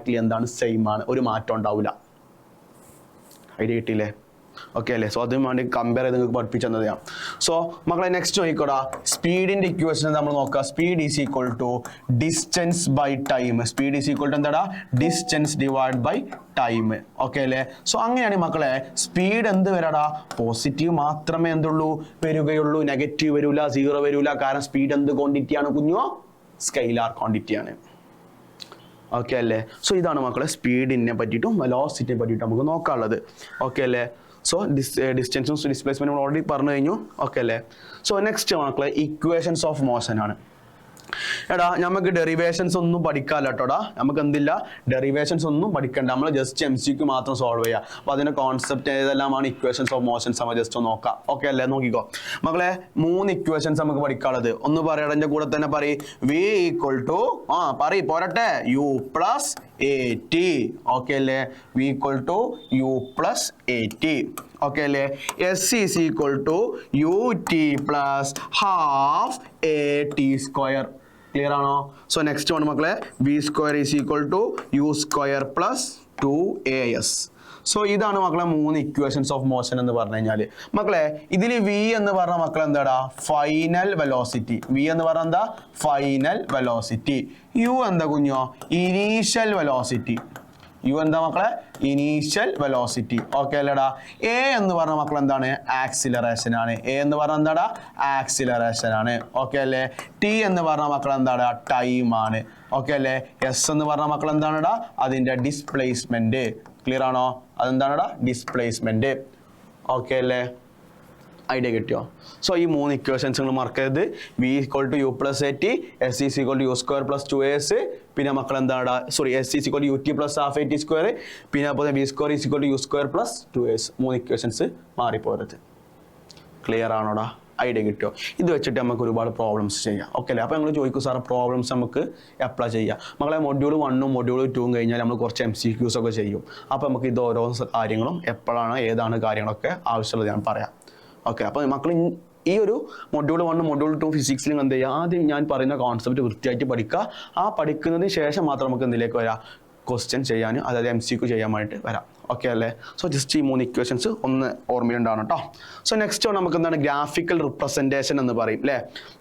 എക്സാക്ട്ലി എന്താണ് സെയിം ആണ്, ഒരു മാറ്റം ഉണ്ടാവില്ല. ഐഡിയ കിട്ടിയില്ലേ? ഓക്കെ അല്ലേ? സോ അതും വേണ്ടി കമ്പയർ ചെയ്ത് നിങ്ങൾക്ക് പഠിപ്പിച്ചു തന്നതാണ്. സോ മക്കളെ നെക്സ്റ്റ് നോക്കിക്കോടാ, സ്പീഡിന്റെ ഇക്വേഷൻ നമ്മൾ നോക്കുക. Speed is equal to distance by time. Speed is equal to എന്താടാ? Distance divide by time. Okay അല്ലേ? സോ അങ്ങനെയാണ് മക്കളെ സ്പീഡ് എന്ത് വരാടാ? പോസിറ്റീവ് മാത്രമേ എന്തുള്ളൂ വരികയുള്ളൂ, നെഗറ്റീവ് വരില്ല, സീറോ വരില്ല. കാരണം സ്പീഡ് എന്ത് ക്വാണ്ടിറ്റിയാണ് കുഞ്ഞോ? സ്കെയിലാർ ക്വാണ്ടിറ്റിയാണ്. ഓക്കെ അല്ലേ? സോ ഇതാണ് മക്കളെ സ്പീഡിനെ പറ്റിയിട്ടും വെലോസിറ്റിയെ പറ്റിയിട്ടും നമുക്ക് നോക്കാനുള്ളത്. ഓക്കെ അല്ലേ? സോ ഡിസ്റ്റൻസും ഡിസ്പ്ലേസ്മെന്റും ഓൾറെഡി പറഞ്ഞു കഴിഞ്ഞു. ഓക്കെ അല്ലേ? സോ നെക്സ്റ്റ് മക്കളെ ഇക്വേഷൻസ് ഓഫ് മോഷൻ ആണ്. എടാ നമുക്ക് ഡെറിവേഷൻസ് ഒന്നും പഠിക്കാല്ല കേട്ടോടാ. നമുക്ക് എന്തില്ല, ഡെറിവേഷൻസ് ഒന്നും പഠിക്കണ്ട. നമ്മൾ ജസ്റ്റ് MCQ മാത്രം സോൾവ് ചെയ്യുക. അപ്പോൾ അതിന്റെ കോൺസെപ്റ്റ് ഏതെല്ലാമാണ് ഇക്വേഷൻസ് ഓഫ് മോഷൻസ് നമ്മൾ ജസ്റ്റ് ഒന്ന് നോക്കാം. ഓക്കെ അല്ലേ? നോക്കിക്കോ മക്കളെ, 3 ഇക്വേഷൻസ് നമുക്ക് പഠിക്കാനുള്ളത്. ഒന്ന് പറയടാ, എൻ്റെ കൂടെ തന്നെ പറയും. V ഈക്വൽ ടു പോരട്ടെ U പ്ലസ് AT. ഓക്കെ അല്ലേ? V equal to U plus AT. Okay അല്ലേ? S is equal to UT plus half AT square. Clear ആണോ? സോ നെക്സ്റ്റ് ആണ് മക്കളെ, V square is equal to U square plus 2AS. So ഇതാണ് മക്കളെ 3 equations of motion എന്ന് പറഞ്ഞു കഴിഞ്ഞാൽ. മക്കളെ ഇതിൽ V എന്ന് പറഞ്ഞ മക്കളെ എന്താടാ? Final velocity. V എന്ന് പറഞ്ഞ എന്താ? Final velocity. U എന്താ കുഞ്ഞോ? Initial velocity. U എന്താ മക്കളെ? Initial velocity. ഓക്കെ അല്ലേടാ? A എന്ന് പറഞ്ഞ മക്കൾ എന്താണ്? ആക്സിലറേഷൻ ആണ്. A എന്ന് പറഞ്ഞ എന്താടാ? ആക്സിലറേഷൻ ആണ്. ഓക്കെ അല്ലേ? T എന്ന് പറഞ്ഞ മക്കൾ എന്താണ്? ടൈം ആണ്. ഓക്കെ അല്ലേ? S എന്ന് പറഞ്ഞ മക്കൾ എന്താണെടാ? അതിന്റെ ഡിസ്പ്ലേസ്മെന്റ്. ക്ലിയർ ആണോ? അതെന്താണെടാ? ഡിസ്പ്ലേസ്മെന്റ്. ഓക്കെ അല്ലേ? ഐഡിയ കിട്ടിയോ? സോ ഈ 3 ഇക്വേഷൻസ് നിങ്ങൾ മറക്കരുത്. V equal to U plus AT, S is equal to U square plus 2AS, പിന്നെ മക്കൾ എന്താണ്? S is equal to UT plus half AT square, പിന്നെ അപ്പോൾ V square is equal to U square plus 2AS. 3 equations മാറിപ്പോരുത്. Clear ആണോടാ? Idea കിട്ടിയോ? ഇത് വെച്ചിട്ട് നമുക്ക് ഒരുപാട് പ്രോബ്ലംസ് ചെയ്യാം. ഓക്കെ അല്ലേ? അപ്പോൾ നമ്മൾ ചോദിക്കും സാർ പ്രോബ്ലംസ് നമുക്ക് അപ്ലൈ ചെയ്യാം. മക്കളെ മൊഡ്യൂൾ 1ഉം മൊഡ്യൂൾ 2ഉം കഴിഞ്ഞാൽ നമ്മൾ കുറച്ച് MCQs ഒക്കെ ചെയ്യും. അപ്പോൾ നമുക്ക് ഇത് ഓരോ കാര്യങ്ങളും എപ്പോഴാണ് ഏതാണ് കാര്യങ്ങളൊക്കെ ആവശ്യമുള്ളത് ഞാൻ പറയാം. ഓക്കെ, അപ്പോൾ മക്കൾ ഈ ഒരു മൊഡ്യൂൾ 1 മൊഡ്യൂൾ 2 ഫിസിക്സിലും എന്ത് ചെയ്യുക? ആദ്യം ഞാൻ പറയുന്ന കോൺസെപ്റ്റ് വൃത്തിയായിട്ട് പഠിക്കുക. ആ പഠിക്കുന്നതിന് ശേഷം മാത്രം നമുക്ക് എന്തിലേക്ക് വരാം? ക്വസ്റ്റ്യൻ ചെയ്യാൻ, അതായത് MCQ ചെയ്യാൻ വേണ്ടിയിട്ട് വരാം. ഓക്കെ അല്ലേ? സോ ജസ്റ്റ് ഈ 3 ഇക്വേഷൻസ് ഒന്ന് ഓർമ്മയുണ്ടാവണം കേട്ടോ. സോ നെക്സ്റ്റ് നമുക്ക് എന്താണ്? ഗ്രാഫിക്കൽ റിപ്രസെൻറ്റേഷൻ എന്ന് പറയും അല്ലേ?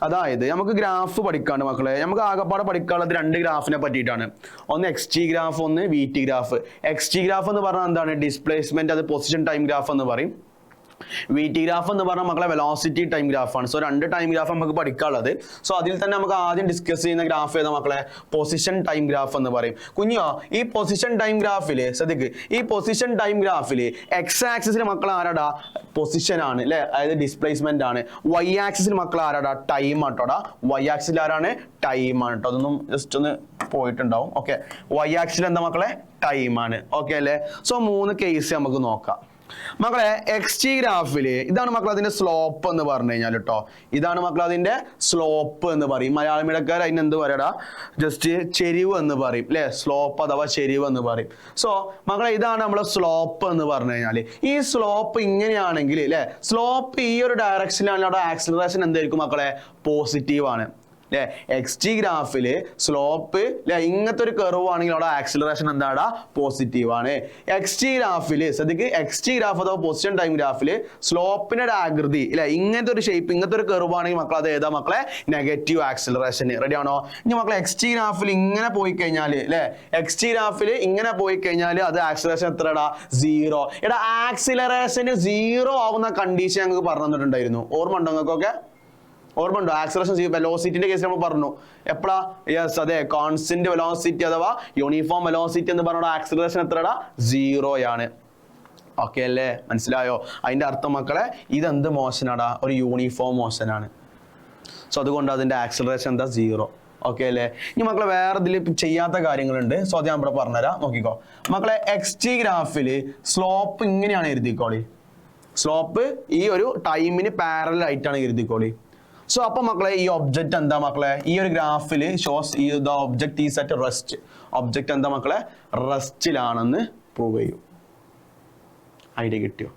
അതായത് നമുക്ക് ഗ്രാഫ് പഠിക്കാണ്ട് മക്കളെ, നമുക്ക് ആകെപ്പാടെ പഠിക്കാനുള്ളത് 2 ഗ്രാഫിനെ പറ്റിയിട്ടാണ്. ഒന്ന് XT ഗ്രാഫ്, ഒന്ന് VT ഗ്രാഫ്. XT ഗ്രാഫ് എന്ന് പറഞ്ഞാൽ എന്താണ്? ഡിസ്പ്ലേസ്മെന്റ്, അത് പൊസിഷൻ ടൈം ഗ്രാഫ് എന്ന് പറയും. VT ഗ്രാഫ് എന്ന് പറഞ്ഞാൽ മക്കളെ വെലോസിറ്റി ടൈം ഗ്രാഫാണ്. സോ 2 ടൈം ഗ്രാഫ് നമുക്ക് പഠിക്കാനുള്ളത്. സോ അതിൽ തന്നെ നമുക്ക് ആദ്യം ഡിസ്കസ് ചെയ്യുന്ന ഗ്രാഫ് ഏതാ മക്കളെ? പൊസിഷൻ ടൈം ഗ്രാഫ് എന്ന് പറയും. കുഞ്ഞോ, ഈ പൊസിഷൻ ടൈം ഗ്രാഫില് ശ്രദ്ധിക്ക്, ഈ പൊസിഷൻ ടൈം ഗ്രാഫില് X ആക്സിസിൽ മക്കൾ ആരാടാ? പൊസിഷൻ ആണ് അല്ലെ, അതായത് ഡിസ്പ്ലേസ്മെന്റ് ആണ്. Y ആക്സിസിൽ മക്കൾ ആരാടാ? ടൈം ആട്ടോടാ. Y ആക്സിസിൽ ആരാണ്? ടൈം ആണ് കേട്ടോ. അതൊന്നും ജസ്റ്റ് ഒന്ന് പോയിട്ടുണ്ടാവും. ഓക്കെ, Y ആക്സിസിൽ എന്താ മക്കളെ? ടൈം ആണ്. ഓക്കെ അല്ലേ? സോ 3 കേസ് നമുക്ക് നോക്കാം. മക്കളെ XT ഗ്രാഫില് ഇതാണ് മക്കൾ അതിന്റെ സ്ലോപ്പ് എന്ന് പറഞ്ഞു കഴിഞ്ഞാൽ കേട്ടോ. ഇതാണ് മക്കൾ അതിന്റെ സ്ലോപ്പ് എന്ന് പറയും. മലയാളം മീഡിയക്കാർ അതിന് എന്ത് പറയടാ? ജസ്റ്റ് ചെരിവ് എന്ന് പറയും അല്ലെ? സ്ലോപ്പ് അഥവാ ചെരിവ് എന്ന് പറയും. സോ മക്കളെ ഇതാണ് നമ്മളെ സ്ലോപ്പ് എന്ന് പറഞ്ഞു കഴിഞ്ഞാൽ. ഈ സ്ലോപ്പ് ഇങ്ങനെയാണെങ്കിൽ അല്ലെ, സ്ലോപ്പ് ഈ ഒരു ഡയറക്ഷനിലാണ്, അവിടെ ആക്സിലറേഷൻ എന്തായിരിക്കും മക്കളെ? പോസിറ്റീവ് ആണ്. അല്ലെ XT ഗ്രാഫില് സ്ലോപ്പ് അല്ലെ ഇങ്ങനത്തെ ഒരു കർവ് ആണെങ്കിൽ അവിടെ ആക്സിലറേഷൻ എന്താടാ പോസിറ്റീവ് ആണ്. XT ഗ്രാഫില് ശ്രദ്ധിക്ക് XT ഗ്രാഫ് അഥവാ പൊസിഷൻ ടൈം ഗ്രാഫില് സ്ലോപ്പിന്റെ ആകൃതി അല്ലെ ഇങ്ങനത്തെ ഒരു ഷേപ്പ് ഇങ്ങനത്തെ ഒരു കർവ് ആണെങ്കിൽ മക്കൾ അത് ഏതാ മക്കളെ നെഗറ്റീവ് ആക്സിലറേഷൻ. റെഡി ആണോ? ഇനി മക്കളെ XT ഗ്രാഫിൽ ഇങ്ങനെ പോയി കഴിഞ്ഞാൽ അല്ലെ XT ഗ്രാഫിൽ ഇങ്ങനെ പോയി കഴിഞ്ഞാൽ അത് ആക്സിലറേഷൻ എത്രടാ 0. എടാ ആക്സിലറേഷന് 0 ആവുന്ന കണ്ടീഷൻ ഞങ്ങൾക്ക് പറഞ്ഞു തന്നിട്ടുണ്ടായിരുന്നു. ഓർമ്മ ഉണ്ടോ നിങ്ങൾക്കൊക്കെ? ഓർമ്മ ഉണ്ടോ? ആക്സിലറേഷൻ വെലോസിറ്റിന്റെ കേസ് നമ്മൾ പറഞ്ഞു എപ്പോഴാ? യെസ് അതെ, കോൺസ്റ്റന്റ് വെലോസിറ്റി അഥവാ യൂണിഫോം വെലോസിറ്റി എന്ന് പറഞ്ഞ ആക്സിലറേഷൻ എത്രടാ 0 ആണ്. ഓക്കെ അല്ലേ? മനസ്സിലായോ? അതിന്റെ അർത്ഥം മക്കളെ ഇതെന്ത് മോഷനാടാ? ഒരു യൂണിഫോം മോഷനാണ്. സോ അതുകൊണ്ട് അതിന്റെ ആക്സിലറേഷൻ എന്താ 0. ഓക്കെ അല്ലേ? ഇനി മക്കളെ വേറെ ഇതിൽ ചെയ്യാത്ത കാര്യങ്ങളുണ്ട്. സോ അത് ഞാൻ ഇവിടെ പറഞ്ഞുതരാം, നോക്കിക്കോ മക്കളെ. XT ഗ്രാഫില് സ്ലോപ്പ് ഇങ്ങനെയാണ് എഴുതിക്കോളി. സ്ലോപ്പ് ഈ ഒരു ടൈമിന് പാരലൽ ആയിട്ടാണ് എഴുതിക്കോളി. സോ അപ്പൊ മക്കളെ ഈ ഒബ്ജക്റ്റ് എന്താ മക്കളെ? ഈ ഒരു ഗ്രാഫിൽ ഷോസ് ഈ the object is at rest. Object എന്താ മക്കളെ? റെസ്റ്റിലാണെന്ന് പ്രൂവ് ചെയ്യും. ഐഡിയ കിട്ടിയോ?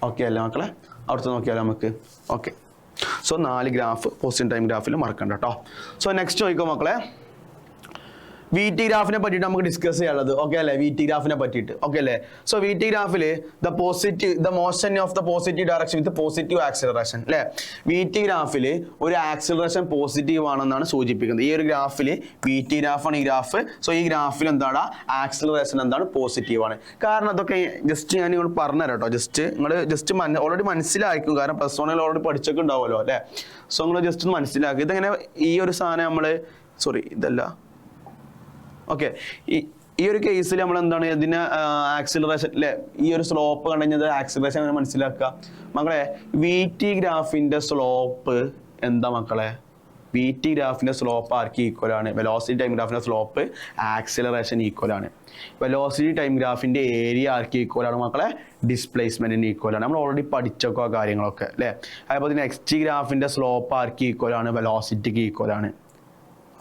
ഓക്കെ അല്ലേ മക്കളെ? അവിടുത്തെ നോക്കിയാലോ നമുക്ക്. Okay, so 4 graph positive time ഗ്രാഫിൽ മറക്കണ്ട കേട്ടോ. സോ നെക്സ്റ്റ് ചോദിക്കോ മക്കളെ, VT ഗ്രാഫിനെ പറ്റിയിട്ട് നമുക്ക് ഡിസ്കസ് ചെയ്യാനുള്ളത്. ഓക്കെ അല്ലേ? VT ഗ്രാഫിനെ പറ്റിയിട്ട്. ഓക്കെ അല്ലേ? സോ VT ഗ്രാഫിൽ the motion of the positive direction with positive acceleration അല്ലേ? VT ഗ്രാഫിൽ ഒരു ആക്സിലറേഷൻ പോസിറ്റീവ് ആണെന്നാണ് സൂചിപ്പിക്കുന്നത്. ഈ ഒരു ഗ്രാഫിൽ VT ഗ്രാഫാണ് ഈ ഗ്രാഫ്. സോ ഈ ഗ്രാഫിൽ എന്താണ് ആക്സിലറേഷൻ എന്താണ് പോസിറ്റീവ് ആണ്. കാരണം അതൊക്കെ ജസ്റ്റ് ഞാൻ നിങ്ങൾ പറഞ്ഞുതരാം കേട്ടോ. ജസ്റ്റ് നിങ്ങൾ ജസ്റ്റ് ഓൾറെഡി മനസ്സിലാക്കും. കാരണം +1 ഓൾറെഡി പഠിച്ചൊക്കെ ഉണ്ടാവുമല്ലോ അല്ലേ? സോ നിങ്ങൾ ജസ്റ്റ് ഒന്ന് മനസ്സിലാക്കുക. ഇതെങ്ങനെ ഈ ഒരു സാധനം നമ്മൾ ഇതല്ല. ഓക്കെ, ഈ ഒരു കേസിൽ നമ്മൾ എന്താണ് ഇതിന് ആക്സിലറേഷൻ അല്ലെ ഈ ഒരു സ്ലോപ്പ് കണ്ടു കഴിഞ്ഞാൽ ആക്സിലറേഷൻ അങ്ങനെ മനസ്സിലാക്കുക മക്കളെ. VT ഗ്രാഫിന്റെ സ്ലോപ്പ് എന്താ മക്കളെ? VT ഗ്രാഫിന്റെ സ്ലോപ്പ് ആർക്ക് ഈക്വൽ ആണ്? വെലോസിറ്റി ടൈം ഗ്രാഫിന്റെ സ്ലോപ്പ് ആക്സിലറേഷൻ ഈക്വൽ ആണ്. വെലോസിറ്റി ടൈം ഗ്രാഫിന്റെ ഏരിയ ആർക്ക് ഈക്വൽ ആണ് മക്കളെ? ഡിസ്പ്ലേസ്മെന്റിന് ഈക്വൽ ആണ്. നമ്മൾ ഓൾറെഡി പഠിച്ചൊക്കെ കാര്യങ്ങളൊക്കെ അല്ലേ? അതുപോലെ തന്നെ XT ഗ്രാഫിന്റെ സ്ലോപ്പ് ആർക്ക് ഈക്വൽ ആണ്? വെലോസിറ്റിക്ക് ഈക്വൽ ആണ്.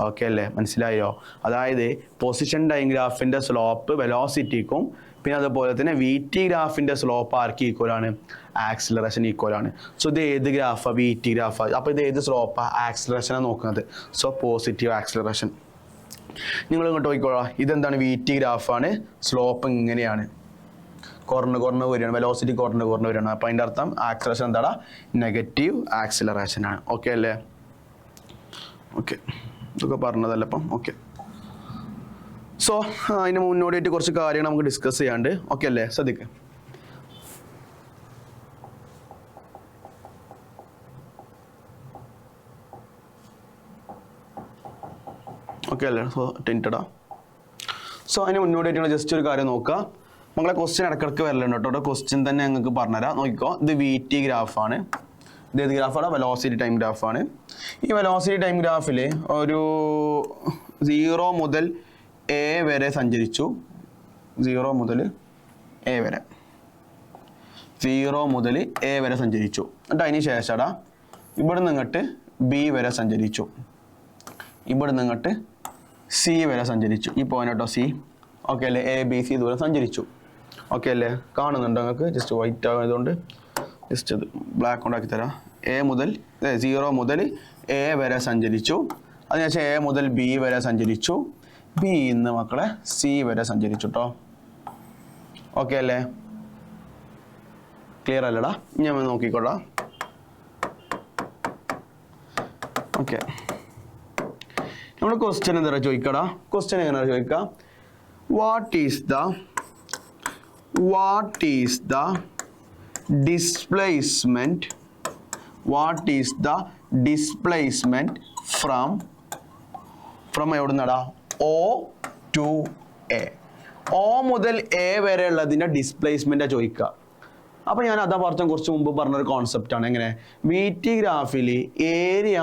ഓക്കെ അല്ലേ? മനസ്സിലായോ? അതായത് പൊസിഷൻ ടൈം ഗ്രാഫിന്റെ സ്ലോപ്പ് വെലോസിറ്റിക്കും പിന്നെ അതുപോലെ തന്നെ VT ഗ്രാഫിന്റെ സ്ലോപ്പ് ആർക്ക് ഈക്വൽ ആണ്? ആക്സിലറേഷൻ ഈക്വൽ ആണ്. സോ ഇത് ഏത് ഗ്രാഫാ? VT ഗ്രാഫാ. അപ്പോൾ ഇത് ഏത് സ്ലോപ്പാ? ആക്സിലറേഷനാണ് നോക്കുന്നത്. So positive acceleration. നിങ്ങൾ ഇങ്ങോട്ട് നോക്കിക്കോളാം. ഇതെന്താണ്? VT ഗ്രാഫാണ്. സ്ലോപ്പ് ഇങ്ങനെയാണ്, കുറഞ്ഞ് വരികയാണ്. വെലോസിറ്റി കുറഞ്ഞ് വരികയാണ്. അപ്പോൾ അതിൻ്റെ അർത്ഥം ആക്സിലറേഷൻ എന്താടാ? നെഗറ്റീവ് ആക്സിലറേഷൻ ആണ്. ഓക്കെ അല്ലേ? ഓക്കെ, ഇതൊക്കെ പറഞ്ഞതല്ല അപ്പം. ഓക്കെ, സോ അതിന് മുന്നോടിയായിട്ട് കുറച്ച് കാര്യങ്ങൾ നമുക്ക് ഡിസ്കസ് ചെയ്യാണ്ട്. ഓക്കെ അല്ലേ? ശ്രദ്ധിക്കുക. ഓക്കെ അല്ലേ? സോ ടെൻറ്റഡാ. സോ അതിന് മുന്നോടിയായിട്ട് ജസ്റ്റ് ഒരു കാര്യം നോക്കുക മക്കളെ. ക്വസ്റ്റ്യൻ ഇടയ്ക്കിടയ്ക്ക് വരലുണ്ട് കേട്ടോ. ക്വസ്റ്റ്യൻ തന്നെ ഞങ്ങൾക്ക് പറഞ്ഞുതരാം. നോക്കിക്കോ, ഇത് VT ഗ്രാഫാണ്. ഇത് ഏത് ഗ്രാഫാണ്? Velocity time ഗ്രാഫാണ്. ഈ വെലോസിറ്റി ടൈം ഗ്രാഫിൽ ഒരു 0 മുതൽ A വരെ സഞ്ചരിച്ചു. 0 മുതൽ A വരെ 0 മുതൽ A വരെ സഞ്ചരിച്ചു. എന്നിട്ട് അതിന് ശേഷടാ ഇവിടെ നിന്നിട്ട് B വരെ സഞ്ചരിച്ചു. ഇവിടെ നിന്നിട്ട് C വരെ സഞ്ചരിച്ചു. ഈ പോയിന്റ് കേട്ടോ C. ഓക്കെ അല്ലേ? ABC ദൂരം സഞ്ചരിച്ചു. ഓക്കെ അല്ലേ? കാണുന്നുണ്ടോ നിങ്ങൾക്ക്? ജസ്റ്റ് വൈറ്റ് ആയതുകൊണ്ട് ജസ്റ്റ് അത് ബ്ലാക്ക് കൊണ്ടാക്കി തരാം. 0 മുതൽ A വരെ സഞ്ചരിച്ചു. അതിനുശേഷം A മുതൽ B വരെ സഞ്ചരിച്ചു. B ഇന്ന് മക്കളെ C വരെ സഞ്ചരിച്ചു കേട്ടോ. ഓക്കെ അല്ലേ? ക്ലിയർ അല്ലടാ? ഞാൻ നോക്കിക്കോളാം. ഓക്കെ, നമ്മൾ ക്വസ്റ്റ്യൻ എന്താ ചോദിക്കടാ? ക്വസ്റ്റ്യൻ എങ്ങനെയാണ് ചോദിക്കുക? വാട്ട് ഈസ് ദ displacement എവിടെ നിന്നാടാ? O to A. O മുതൽ A വരെ ഉള്ളതിന്റെ ഡിസ്പ്ലേസ്മെന്റ് ചോദിക്കുക. അപ്പൊ ഞാൻ അതാ കുറച്ച് മുമ്പ് പറഞ്ഞൊരു കോൺസെപ്റ്റ് ആണ്. എങ്ങനെ? VT ഗ്രാഫിൽ ഏരിയ